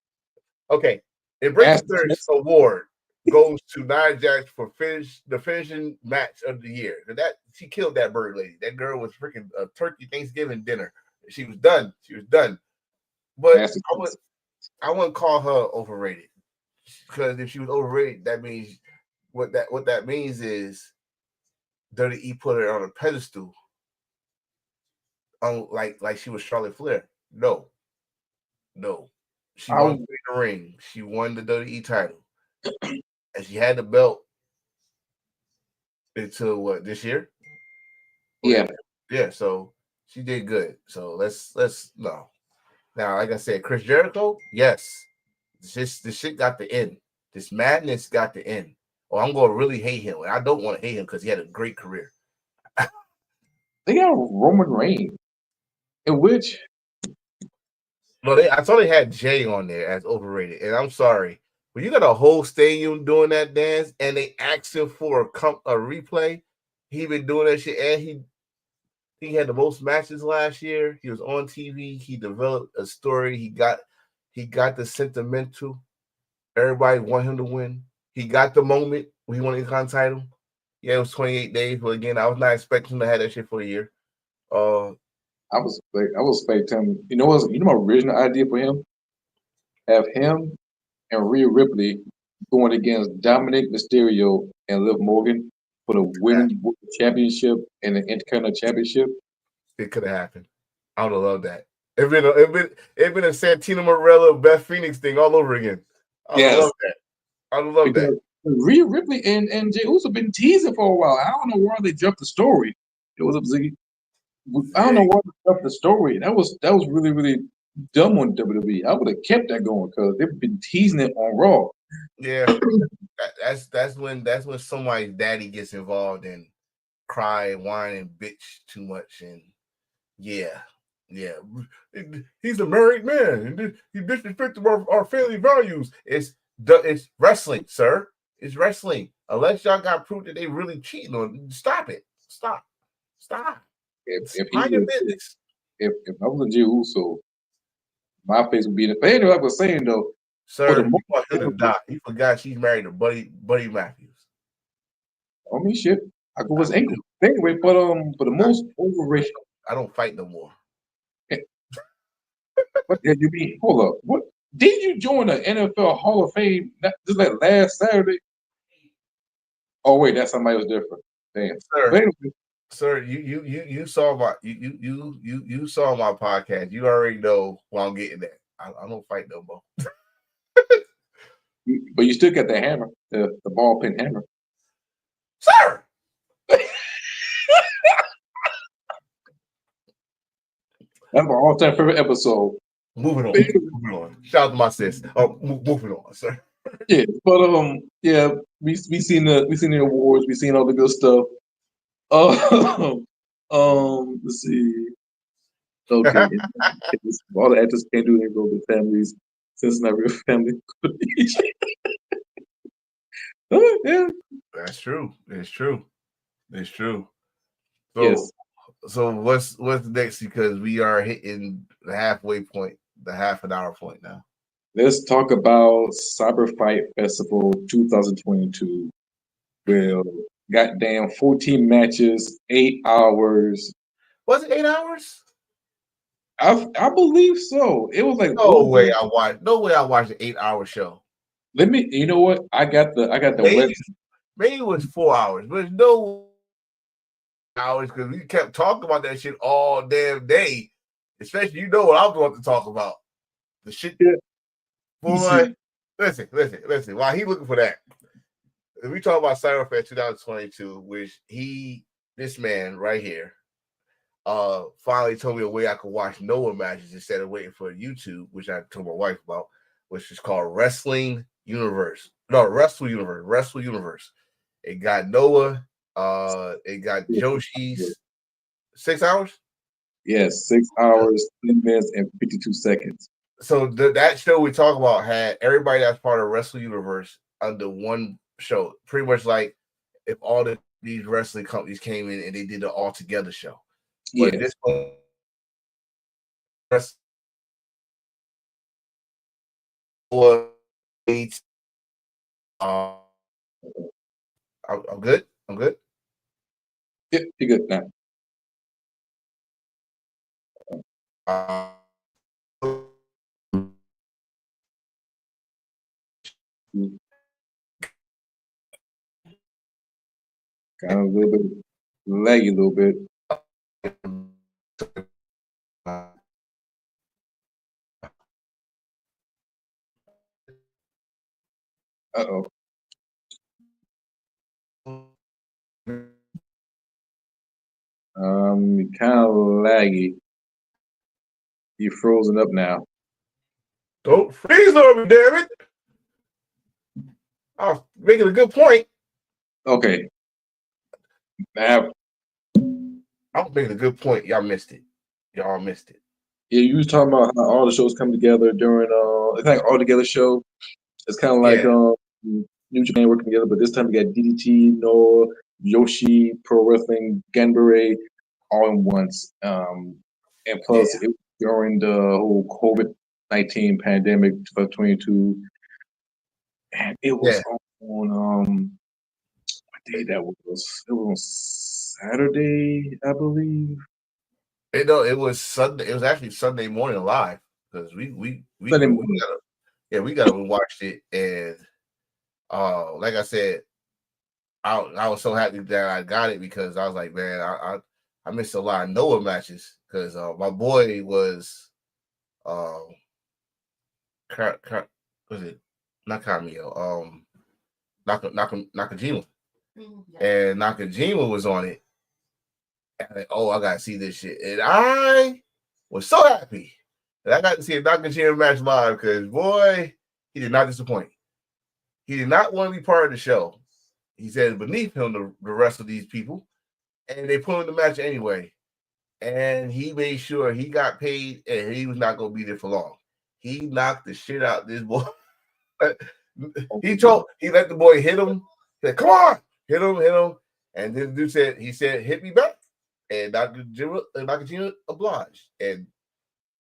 okay. It breaks the third award goes to Nia Jax for the finishing match of the year. That she killed that bird lady. That girl was freaking a turkey Thanksgiving dinner. She was done. But I wouldn't call her overrated because if she was overrated, that means what that means is WWE put her on a pedestal. Like she was Charlotte Flair. No. She won the ring. She won the WWE title. And she had the belt until what, this year? Yeah. Yeah, so she did good. So let's no. Now, like I said, Chris Jericho, yes. This shit got to end. This madness got to end. Or I'm gonna really hate him. And I don't want to hate him because he had a great career. They got Roman Reigns. In which I thought they had Jay on there as overrated. And I'm sorry. When you got a whole stadium doing that dance and they asked him for a replay, he been doing that shit, and he had the most matches last year. He was on TV. He developed a story. He got the sentimental. Everybody want him to win. He got the moment when he won the Intercontinental title. Yeah, it was 28 days, but again, I was not expecting him to have that shit for a year. I was expecting him. You know my original idea for him? Have him and Rhea Ripley going against Dominic Mysterio and Liv Morgan for the women's championship and the Intercontinental Championship. It could have happened. I would have loved that. It been a Santino Morello Beth Phoenix thing all over again. I would have loved that. I would love that. Rhea Ripley and Jey Uso been teasing for a while. I don't know why they jumped the story. It was up, Ziggy. I don't know why they jumped the story. That was really, really dumb on WWE. I would have kept that going because they've been teasing it on Raw. Yeah, that's when somebody's daddy gets involved and cry and whine and bitch too much, and yeah, he's a married man and he disrespected our family values. It's wrestling, sir. It's wrestling. Unless y'all got proof that they really cheating on, stop it. Stop. Mind your business. If I was a Jey Uso, my face would be in the face. I was saying though, sir, you want him to die. You forgot she's married to Buddy Matthews. I mean, shit. I go with his ankle. Anyway, but for the most overrated, I don't fight no more. What did you mean? Hold up. What did you join the NFL Hall of Fame just like last Saturday? Oh wait, that's somebody else different. Damn. Sir, you saw my you saw my podcast. You already know where I'm getting at. I don't fight no more. But you still got the hammer, the ball pin hammer. Sir. That's my all-time favorite episode. Moving on. Shout out to my sis. Oh, moving on, sir. Yeah, but yeah, we seen the awards, we seen all the good stuff. Let's see. Okay, all the actors can't do anything with families since it's not real family. Yeah, that's true. It's true. So, yes. So what's next? Because we are hitting the halfway point, the half an hour point now. Let's talk about Cyber Fight Festival 2022. Well, goddamn, 14 matches, 8 hours. Was it 8 hours? I believe so. It was like no way I watched an 8-hour show. You know what? I got the website. Maybe it was 4 hours, but no hours because we kept talking about that shit all damn day. Especially, you know what I was going to talk about. The shit. Yeah. Boy, listen. While he looking for that, if we talk about Cyberfest 2022, which this man right here, finally told me a way I could watch Noah matches instead of waiting for YouTube, which I told my wife about, which is called Wrestle Universe. It got Noah. It got Joshi's 6 hours. Yes, 6 hours, 10 minutes, and 52 seconds. So that show we talk about had everybody that's part of Wrestle Universe under one show. Pretty much like if all these wrestling companies came in and they did an all together show. Yeah. But this I'm good. Yeah, you're good now. Kind of a little bit laggy, a little bit. Uh-oh. Kind of laggy. You're frozen up now. Don't freeze on me, damn it! I was making a good point. Okay. I was making a good point. Y'all missed it. Yeah, you was talking about how all the shows come together during it's like all together show. It's kind of like New Japan working together, but this time we got DDT, Noah, Yoshi, Pro Wrestling, Ganbare, all in once. And plus, it was during the whole COVID-19 pandemic, 2022, and it was on what day that was? It was on Saturday, I believe. It was Sunday. It was actually Sunday morning live because we watched it, and Like I said, I was so happy that I got it because I was like, man, I missed a lot of Noah matches because my boy was was it not Cameo, Nakajima. And Nakajima was on it. And like, oh, I gotta see this shit. And I was so happy that I got to see a Nakajima match live because boy, he did not disappoint. He did not want to be part of the show. He said beneath him the rest of these people, and they put him in the match anyway. And he made sure he got paid, and he was not going to be there for long. He knocked the shit out of this boy. He let the boy hit him. He said, "Come on, hit him." And then the dude said, "Hit me back." And Nakajima obliged and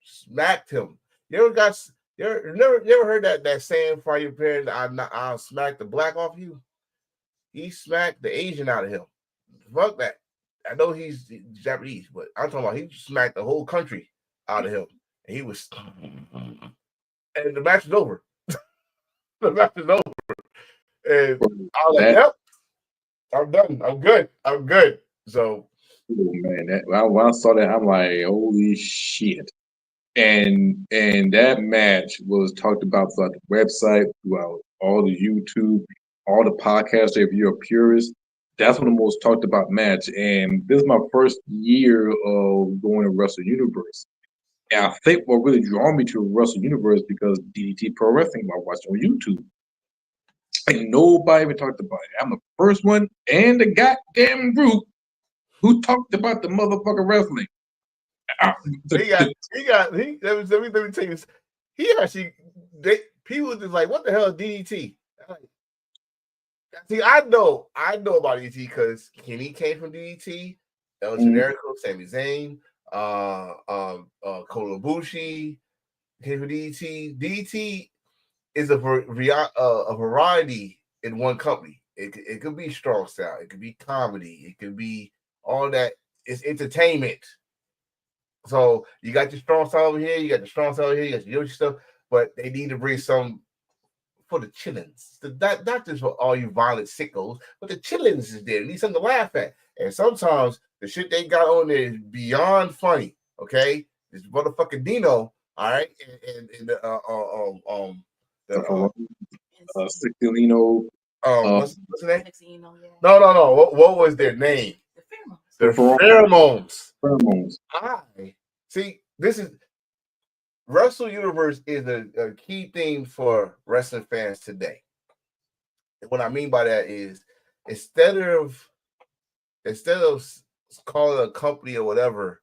smacked him. You ever heard that saying from your parents? I'll smack the black off you. He smacked the Asian out of him. Fuck that. I know he's Japanese, but I'm talking about he smacked the whole country out of him. And he was, and the match is over. The match is over. And I was like, yep, I'm done. I'm good. So, man, when I saw that, I'm like, holy shit. And that match was talked about throughout the website, throughout all the YouTube, all the podcasts. If you're a purist, that's one of the most talked about match. And this is my first year of going to Wrestle Universe. And I think what really drew me to Wrestle Universe because DDT Pro Wrestling I watched on YouTube. And nobody even talked about it. I'm the first one and the goddamn group who talked about the motherfucking wrestling. Let me tell you this. He actually, people was just like, what the hell is DDT? See, I know about DDT because Kenny came from DDT, El Generico, Sami Zayn, Kota Ibushi came from DDT. DDT is a variety in one company. It could be strong style, it could be comedy, it could be all that. It's entertainment. So you got your strong style over here, you got the strong style over here, you got your Yoshi stuff, but they need to bring some for the chillins. Not just for all you violent sickos, but the chillins is there. They need something to laugh at. And sometimes the shit they got on there is beyond funny. Okay, this motherfucking Dino. All right, and Sicilino. What's the name? No. What was their name? The Pheromones. I see. This is Wrestle Universe is a key thing for wrestling fans today. And what I mean by that is instead of calling a company or whatever,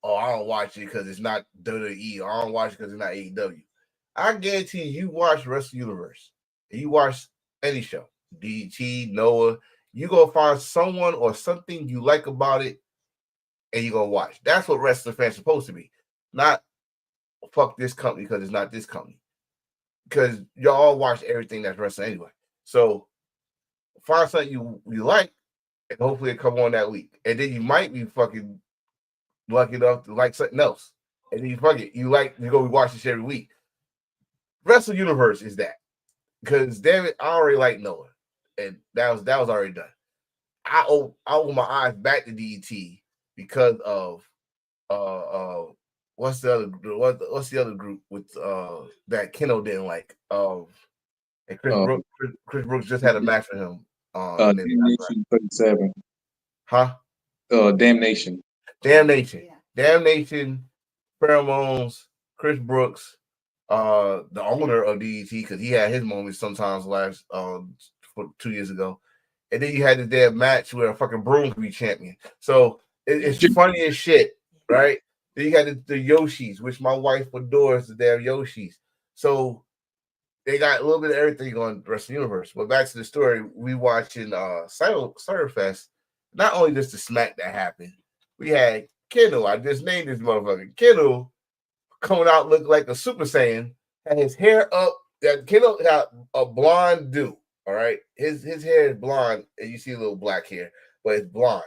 oh, I don't watch it because it's not WWE, or I don't watch it because it's not AEW. I guarantee you watch Wrestle Universe, and you watch any show, DDT, Noah, you gonna find someone or something you like about it, and you gonna watch. That's what wrestling fans are supposed to be, not fuck this company because it's not this company. Because y'all watch everything that's wrestling anyway. So find something you like, and hopefully it come on that week. And then you might be fucking lucky enough to like something else. And then you go watch this every week. Wrestle Universe is that. Because damn it, I already like Noah. And that was already done. I owe my eyes back to DDT because of what's the other group with that Keno didn't like? And Chris Brooks just had a match for him. Damnation 37. Huh? Damnation. Damnation, Pheromones, Chris Brooks, the owner of DDT, because he had his moments sometimes last 2 years ago. And then you had the damn match where a fucking Broom could be champion. So it's funny as shit, right? Then you had the Yoshis, which my wife adores the damn Yoshis. So they got a little bit of everything on the Wrestle Universe. But back to the story, we watching Cyberfest, not only just the smack that happened, we had Keno. I just named this motherfucker. Keno coming out looked like a Super Saiyan, had his hair up. Keno had a blonde dude. All right, his hair is blonde, and you see a little black hair, but it's blonde.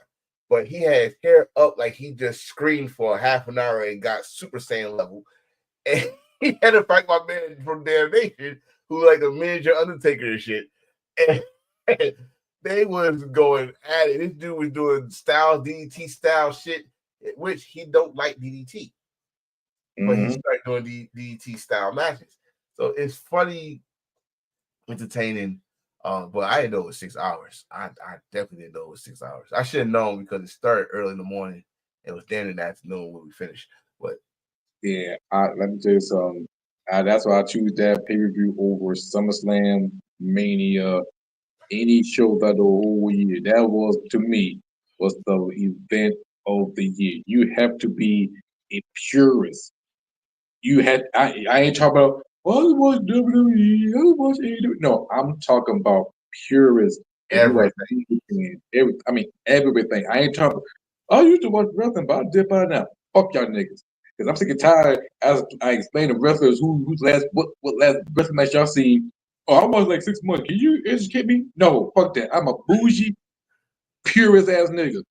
But he had his hair up like he just screamed for half an hour and got Super Saiyan level. And he had to fight my man from Damnation, who like a miniature Undertaker and shit. and they was going at it. This dude was doing DDT style shit, which he don't like DDT, but he started doing DDT style matches. So it's funny, entertaining. But I didn't know it was 6 hours. I definitely didn't know it was 6 hours. I should have known because it started early in the morning. It was then in the afternoon when we finished. But yeah, let me tell you something. That's why I choose that pay-per-view over SummerSlam, Mania, any show that the whole year. That was, to me, was the event of the year. You have to be a purist. You had I ain't talking about I watch WWE, I watch AEW. No, I'm talking about purist. If you like everything, everything. I ain't talking. I used to watch wrestling, but I dip out now. Fuck y'all niggas. Because I'm sick and tired. As I explain to wrestlers who's last what last wrestling match y'all seen. Oh, I watched like 6 months. Can you educate me? No, fuck that. I'm a bougie, purist ass nigga.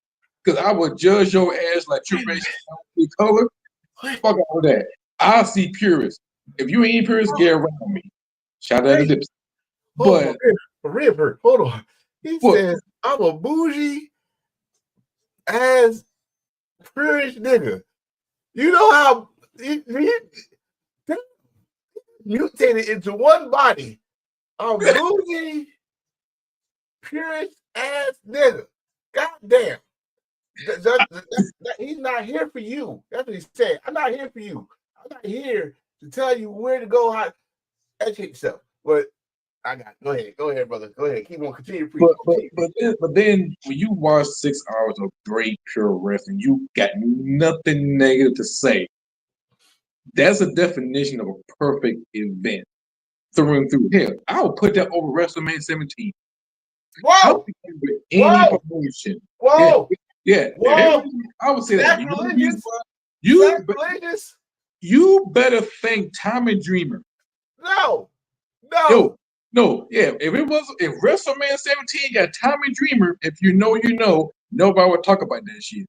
Because I would judge your ass like your race, your color. Fuck all that. I see purists. If you ain't purist, get around me. Shout out to Dipsy. But hold on. He says I'm a bougie ass purist nigga. You know how he mutated into one body. I'm bougie purist ass nigga. God damn. He's not here for you. That's what he said. I'm not here for you. I'm not here to tell you where to go, how to educate yourself. But I got go ahead, brother. Go ahead. Keep on continue preaching. But then when you watch 6 hours of great pure wrestling, you got nothing negative to say. That's a definition of a perfect event through and through. Hell, I would put that over WrestleMania 17. Whoa! Any promotion. Whoa! Yeah. Whoa! I would say that. Sacrilegious? You better thank Tommy Dreamer. No. Yeah. If WrestleMania 17 got Tommy Dreamer, if you know, nobody would talk about that shit.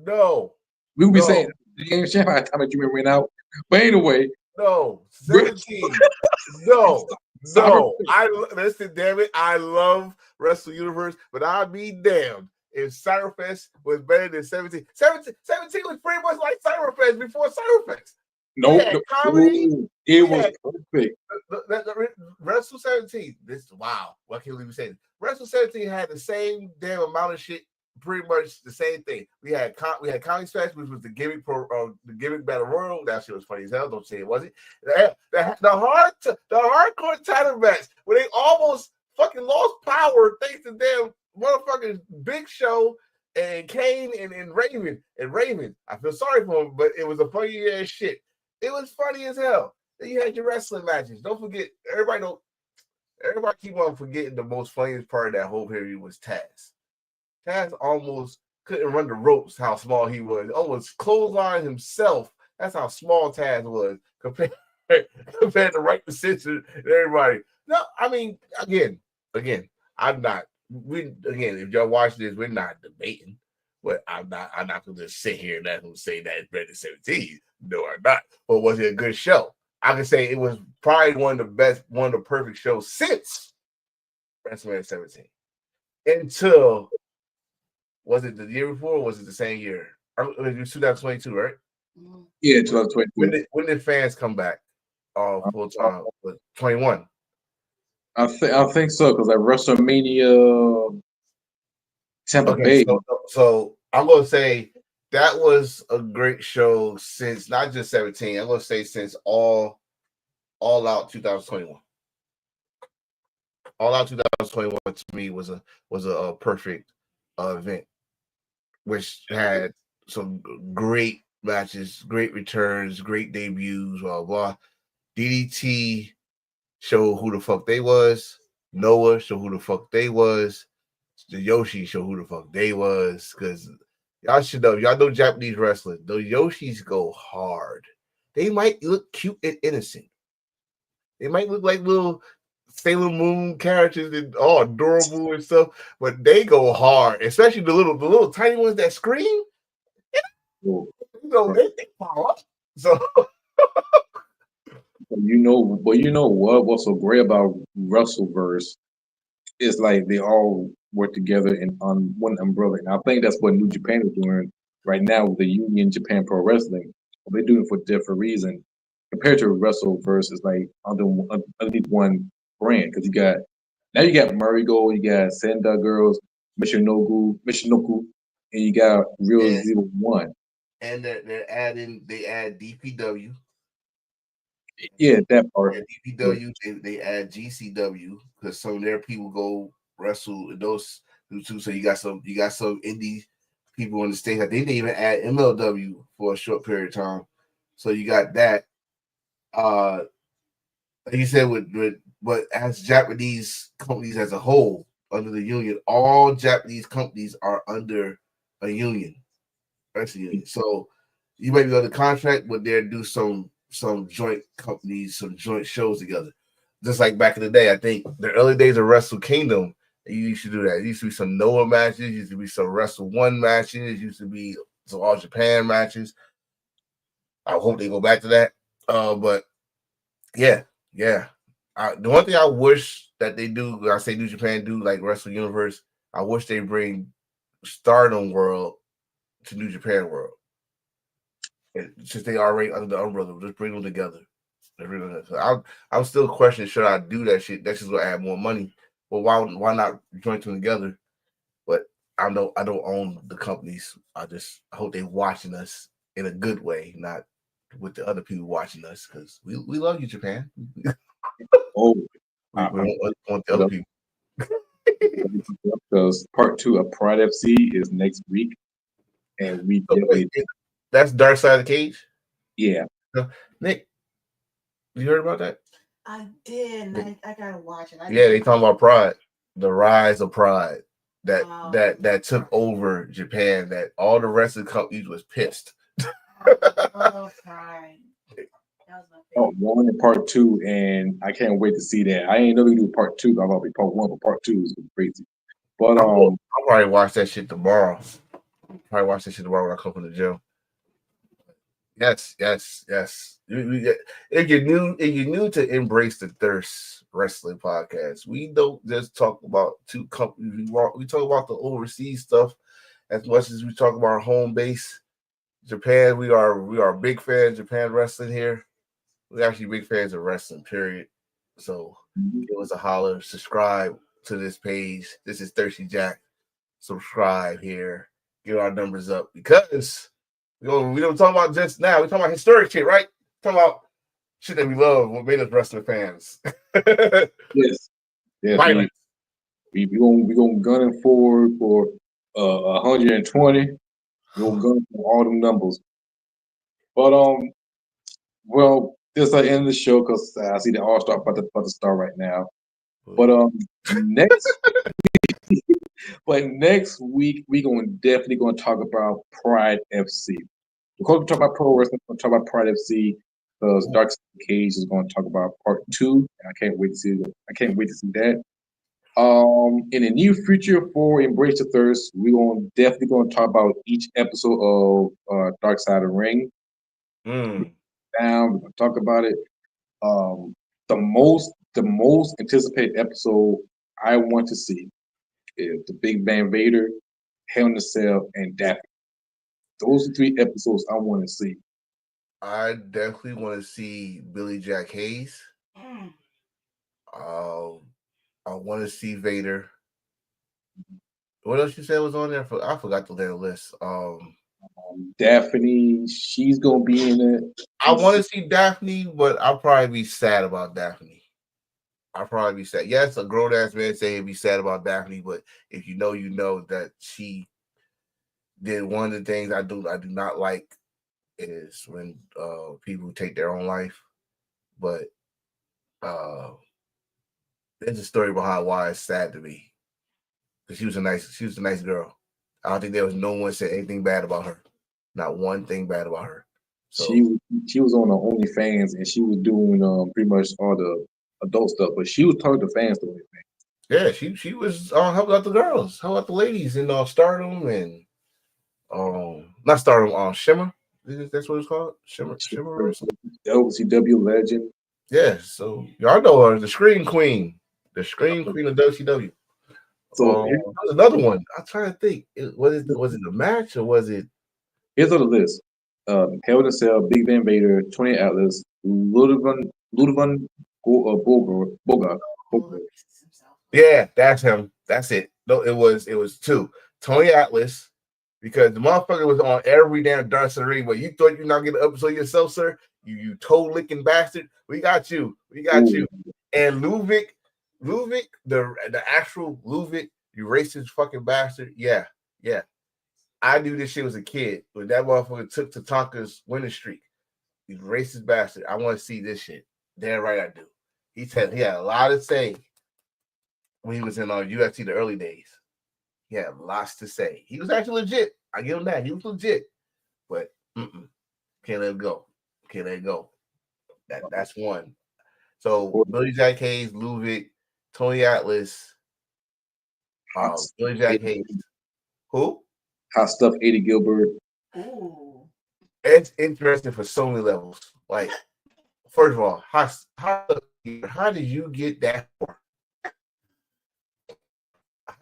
No. We would be saying the game champion Tommy Dreamer went out. But anyway. No. 17. No. Listen, damn it. I love Wrestle Universe, but I'd be damned if Cyberfest was better than 17. 17 was pretty much like Cyberfest before Cyberfest. No, it was perfect. Wrestle 17. Wow. What can we even say? Wrestle 17 had the same damn amount of shit, pretty much the same thing. We had Comedy Special, which was the gimmick battle royal. That shit was funny as hell. Don't say it wasn't. The hardcore title match where they almost fucking lost power thanks to damn motherfucking Big Show and Kane and Raven. And Raven, I feel sorry for him, but it was a funny ass shit. It was funny as hell. Then you had your wrestling matches. Don't forget, everybody keep on forgetting the most funniest part of that whole period was Taz. Taz almost couldn't run the ropes, how small he was. Almost clothesline himself. That's how small Taz was compared to Right Decision and everybody. No, I mean, again, I'm not. If y'all watch this, we're not debating. But I'm not gonna just sit here and let him say that it's better than 17. No, I'm not. But was it a good show? I can say it was probably one of the perfect shows since WrestleMania 17. Until, was it the year before or was it the same year? It was 2022, right? Yeah, 2022. When did fans come back full time? 21. I think so, because like WrestleMania Tampa Bay. So I'm gonna say that was a great show since not just 17. I'm gonna say since All Out 2021. All Out 2021 to me was a perfect event, which had some great matches, great returns, great debuts, blah blah. DDT showed who the fuck they was. Noah showed who the fuck they was. The Yoshi show who the fuck they was, because y'all should know. Y'all know Japanese wrestling. The Yoshis go hard. They might look cute and innocent. They might look like little Sailor Moon characters and all adorable and stuff, but they go hard. Especially the little tiny ones that scream. You know, they power up. So. You know what? What's so great about Wrestleverse it's like they all work together in on one umbrella. And I think that's what New Japan is doing right now with the Union Japan Pro Wrestling. They're doing it for different reason compared to Wrestleverse. It's like underneath one brand because you got Marigo, you got Senda Girls, Michinoku, and you got Real And, Zero One. and they add DPW. Yeah, that part. Yeah, DPW, they add GCW because some of their people go wrestle in those too. So you got some indie people in the States. They didn't even add MLW for a short period of time. So you got that. Like you said, but as Japanese companies as a whole under the union, all Japanese companies are under a union, wrestling union. So you might be under contract, but they'll do some joint companies, some joint shows together. Just like back in the day, I think the early days of Wrestle Kingdom, you used to do that. It used to be some Noah matches, used to be some Wrestle One matches, used to be some All Japan matches. I hope they go back to that. But yeah. The one thing I wish that they do, I say New Japan do like Wrestle Universe, I wish they bring Stardom World to New Japan World. Since they already under the umbrella, just bring them together. So I'm still questioning, should I do that shit? That's just gonna add more money. Well, why not join them together? But I know I don't own the companies. I hope they watching us in a good way, not with the other people watching us, because we love you, Japan. Oh, we want the other people. Because part 2 of Pride FC is next week, and we definitely that's Dark Side of the Cage. Yeah, Nick, you heard about that? I did. I gotta watch it. They talking about Pride, the rise of Pride that took over Japan. That all the rest of the companies was pissed. Pride. Oh, 1 and part 2, and I can't wait to see that. I ain't know we do part 2. I'm gonna be part 1, but part 2 is crazy. But I'll probably watch that shit tomorrow. When I come from the gym. Yes. If you're new to Embrace the Thirst Wrestling Podcast, we don't just talk about two companies. We talk about the overseas stuff as much as we talk about our home base, Japan. We are big fans of Japan wrestling here. We're actually big fans of wrestling, period. So give us a holler, subscribe to this page. This is Thirsty Jack. Subscribe here, get our numbers up, because we don't talk about just now. We talking about historic shit, right? Talking about shit that we love, what made us wrestling fans. yes. Violence. We gonna gun it forward for 120. We're gonna gun for all them numbers. But well, this is the end of the show because I see the All Star about to start right now. But next week we're definitely gonna talk about Pride FC. Because we talk about pro wrestling, we're gonna talk about Pride FC because Dark Cage is gonna talk about part 2, and I can't wait to see that. In the near future for Embrace the Thirst, we're definitely gonna talk about each episode of Dark Side of the Ring. We're gonna talk about it. The most anticipated episode I want to see is the Big Bang Vader, Hell in a Cell, and Daffy. Those are 3 episodes I want to see. I definitely want to see Billy Jack Hayes. I want to see Vader. What else you said was on there? I forgot the little list. Daphne, she's gonna be in it. I want to see Daphne, but I'll probably be sad about Daphne. I'll probably be sad. Yes, a grown ass man say he'd be sad about Daphne, but if you know that she did one of the things I do not like is when people take their own life. But there's a story behind why it's sad to me. Because she was a nice girl. I don't think there was no one said anything bad about her. Not one thing bad about her. So, she was on the OnlyFans and she was doing pretty much all the adult stuff, but she was talking to fans the OnlyFans. Yeah, she was helping out the girls, helping out the ladies in Stardom and not Stardom, Shimmer. That's what it's called, Shimmer or something. WCW legend. Yeah, so y'all know her, the Scream Queen of WCW. So There's another one. I'm trying to think. Was it a match or was it? here's on the list: Hell in a Cell, Big Van Vader, 20 Atlas, Ludovan Boga. Oh, the racist himself. Yeah, that's him. That's it. No, it was two. Tony Atlas, because the motherfucker was on every damn Dark Ring. But you thought you not getting an episode yourself, sir? You toe licking bastard. We got you. We got you. And Luvic, the actual Luvic, you racist fucking bastard. Yeah. I knew this shit was a kid when that motherfucker took Tatanka's winning streak. You racist bastard. I want to see this shit. Damn right I do. He had a lot to say when he was in UFC the early days. He had lots to say. He was actually legit. I give him that. He was legit. But can't let it go. Can't let it go. That's one. So Billy Jack Hayes, Luvic, Tony Atlas, Billy Jack Hayes. Who? Hot Stuff, Eddie Gilbert. Ooh. It's interesting for so many levels. Like, first of all, how did you get that far?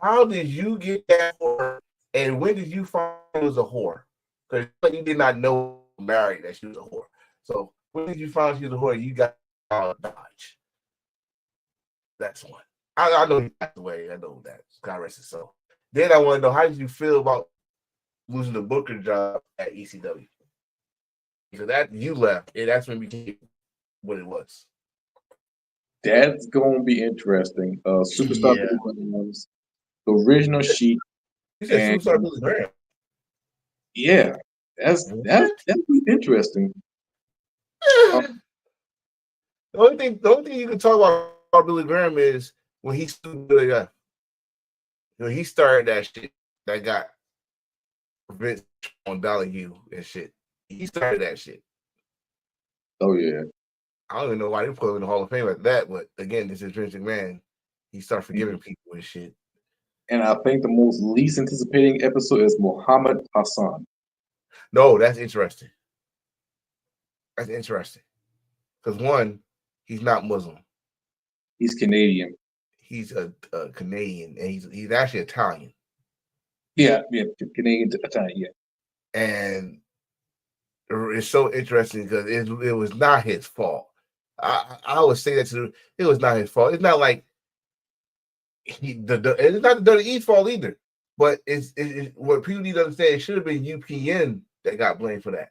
How did you get that far? And when did you find it was a whore? Because you did not know married that she was a whore. So when did you find she was a whore? You got Dodge. That's one. I know he passed away. I know that. God rest his soul. Then I want to know, how did you feel about losing the Booker job at ECW? So that you left, and that's when it became what it was. That's going to be interesting. Superstar Billy Graham, the original Sheik. You said Superstar Billy Graham. Yeah, that's interesting. The only thing you can talk about Billy Graham is when he stood the guy. When he started that shit that got Vince on Donahue and shit. He started that shit. Oh yeah. I don't even know why they put him in the Hall of Fame like that, but again, this is Vince McMahon. He started forgiving people and shit. And I think the most least anticipating episode is Muhammad Hassan. No, that's interesting. That's interesting. Because one, he's not Muslim. He's Canadian. He's a Canadian, and he's actually Italian. Yeah, Canadian Italian, yeah. And it's so interesting because it was not his fault. I always say that it was not his fault. It's not like it's not the WWE's fault either. But it's what people need to understand. It should have been UPN that got blamed for that.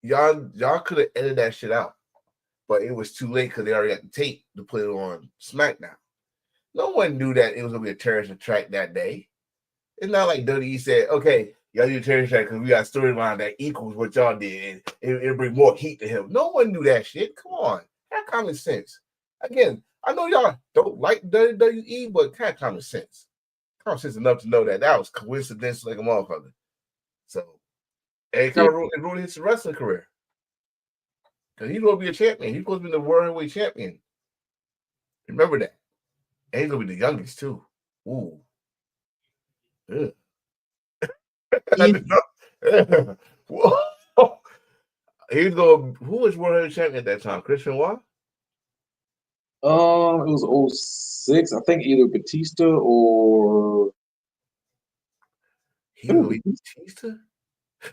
Y'all could have edited that shit out, but it was too late because they already got the tape to put it on SmackDown. No one knew that it was gonna be a terrorist attack that day. It's not like WWE said, "Okay, y'all do a terrorist attack because we got a storyline that equals what y'all did, and it'll bring more heat to him." No one knew that shit. Come on, have common sense. Again, I know y'all don't like WWE, but have common sense. Common sense enough to know that was coincidence like a motherfucker. So, and it kind of ruined his wrestling career. Because he's going to be a champion. He's supposed to be the world heavyweight champion. Remember that. And he's going to be the youngest, too. Ooh. Yeah. He's going. Who was world heavyweight champion at that time? Chris Benoit? It was 06. I think either Batista or Batista?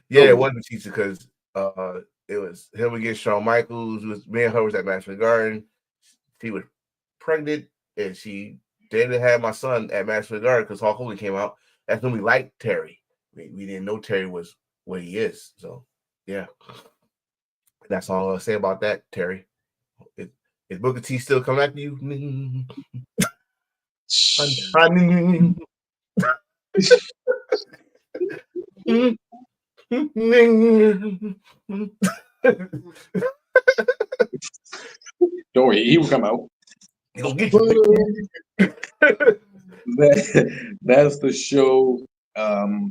Yeah, it was Batista because it was him against Shawn Michaels. It was me and her was at Madison Garden. She was pregnant and she didn't have my son at Madison Garden because Hulk Hogan came out. That's when we liked Terry. We didn't know Terry was what he is. So yeah. That's all I'll say about that, Terry. Is Booker T still coming after you? don't worry, he will come out. He'll get you. That's the show.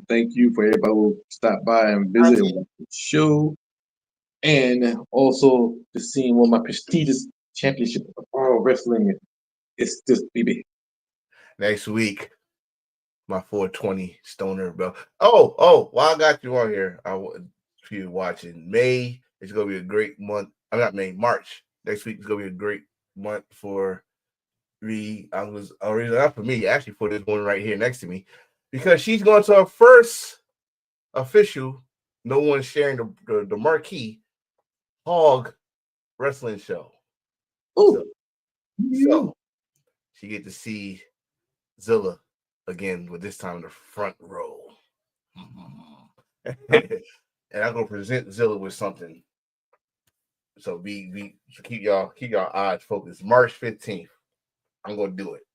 Thank you for everybody who stopped by and visit the show. And also to seeing one of my prestigious championship of wrestling. It's just BB. Next week, my 420 Stoner belt. Oh, while I got you on here, if you're watching, May is going to be a great month. I'm not May, March. Next week is going to be a great month for not for me, actually for this one right here next to me, because she's going to her first official, no one's sharing the marquee Hog wrestling show. Oh, So she get to see Zilla again, with this time in the front row. And I'm gonna present Zilla with something. So keep y'all eyes focused. March 15th. I'm gonna do it.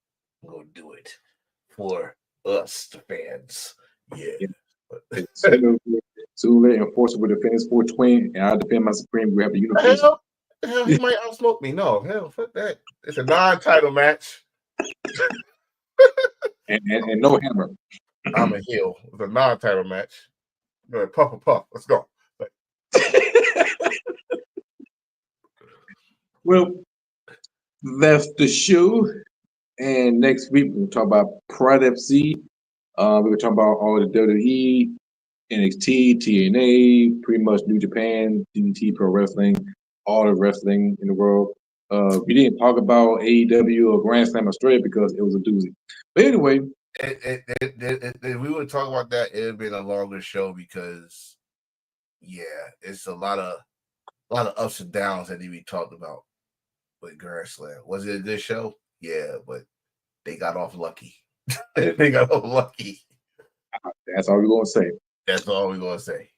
I'm gonna do it for us, the fans. Yeah. Sule Enforcer will defend his 420, and I'll defend my Supreme. We have the unification. Hell, he might outsmoke me. No, hell, fuck that. It's a non-title match. and no hammer. I'm a heel. It's a non-title match. Puff. Let's go. Well, that's the show. And next week we'll talk about Pride FC. We're talking about all the WWE, NXT, TNA, pretty much New Japan, DDT Pro Wrestling, all the wrestling in the world. We didn't talk about AEW or Grand Slam Australia because it was a doozy. But anyway, if we would talk about that, it would have been a longer show because, yeah, it's a lot of ups and downs that need to be talked about with Grand Slam. Was it a good show? Yeah, but they got off lucky. They got off lucky. That's all we're gonna say. That's all we're gonna say.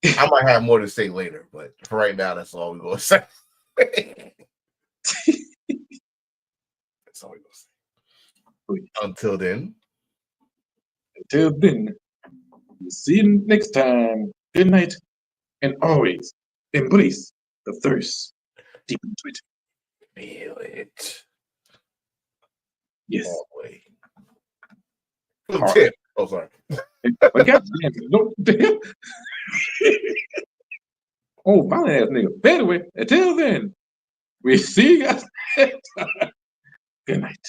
I might have more to say later, but for right now, that's all we're gonna say. That's all we're gonna say. Until then, we'll see you next time. Good night, and always embrace the thirst deep into it. Feel it. Yes. All the way. Tip. Oh, sorry. But goddamn, no damn. Oh, finally ass nigga. But anyway, until then, we see you guys next time. Good night.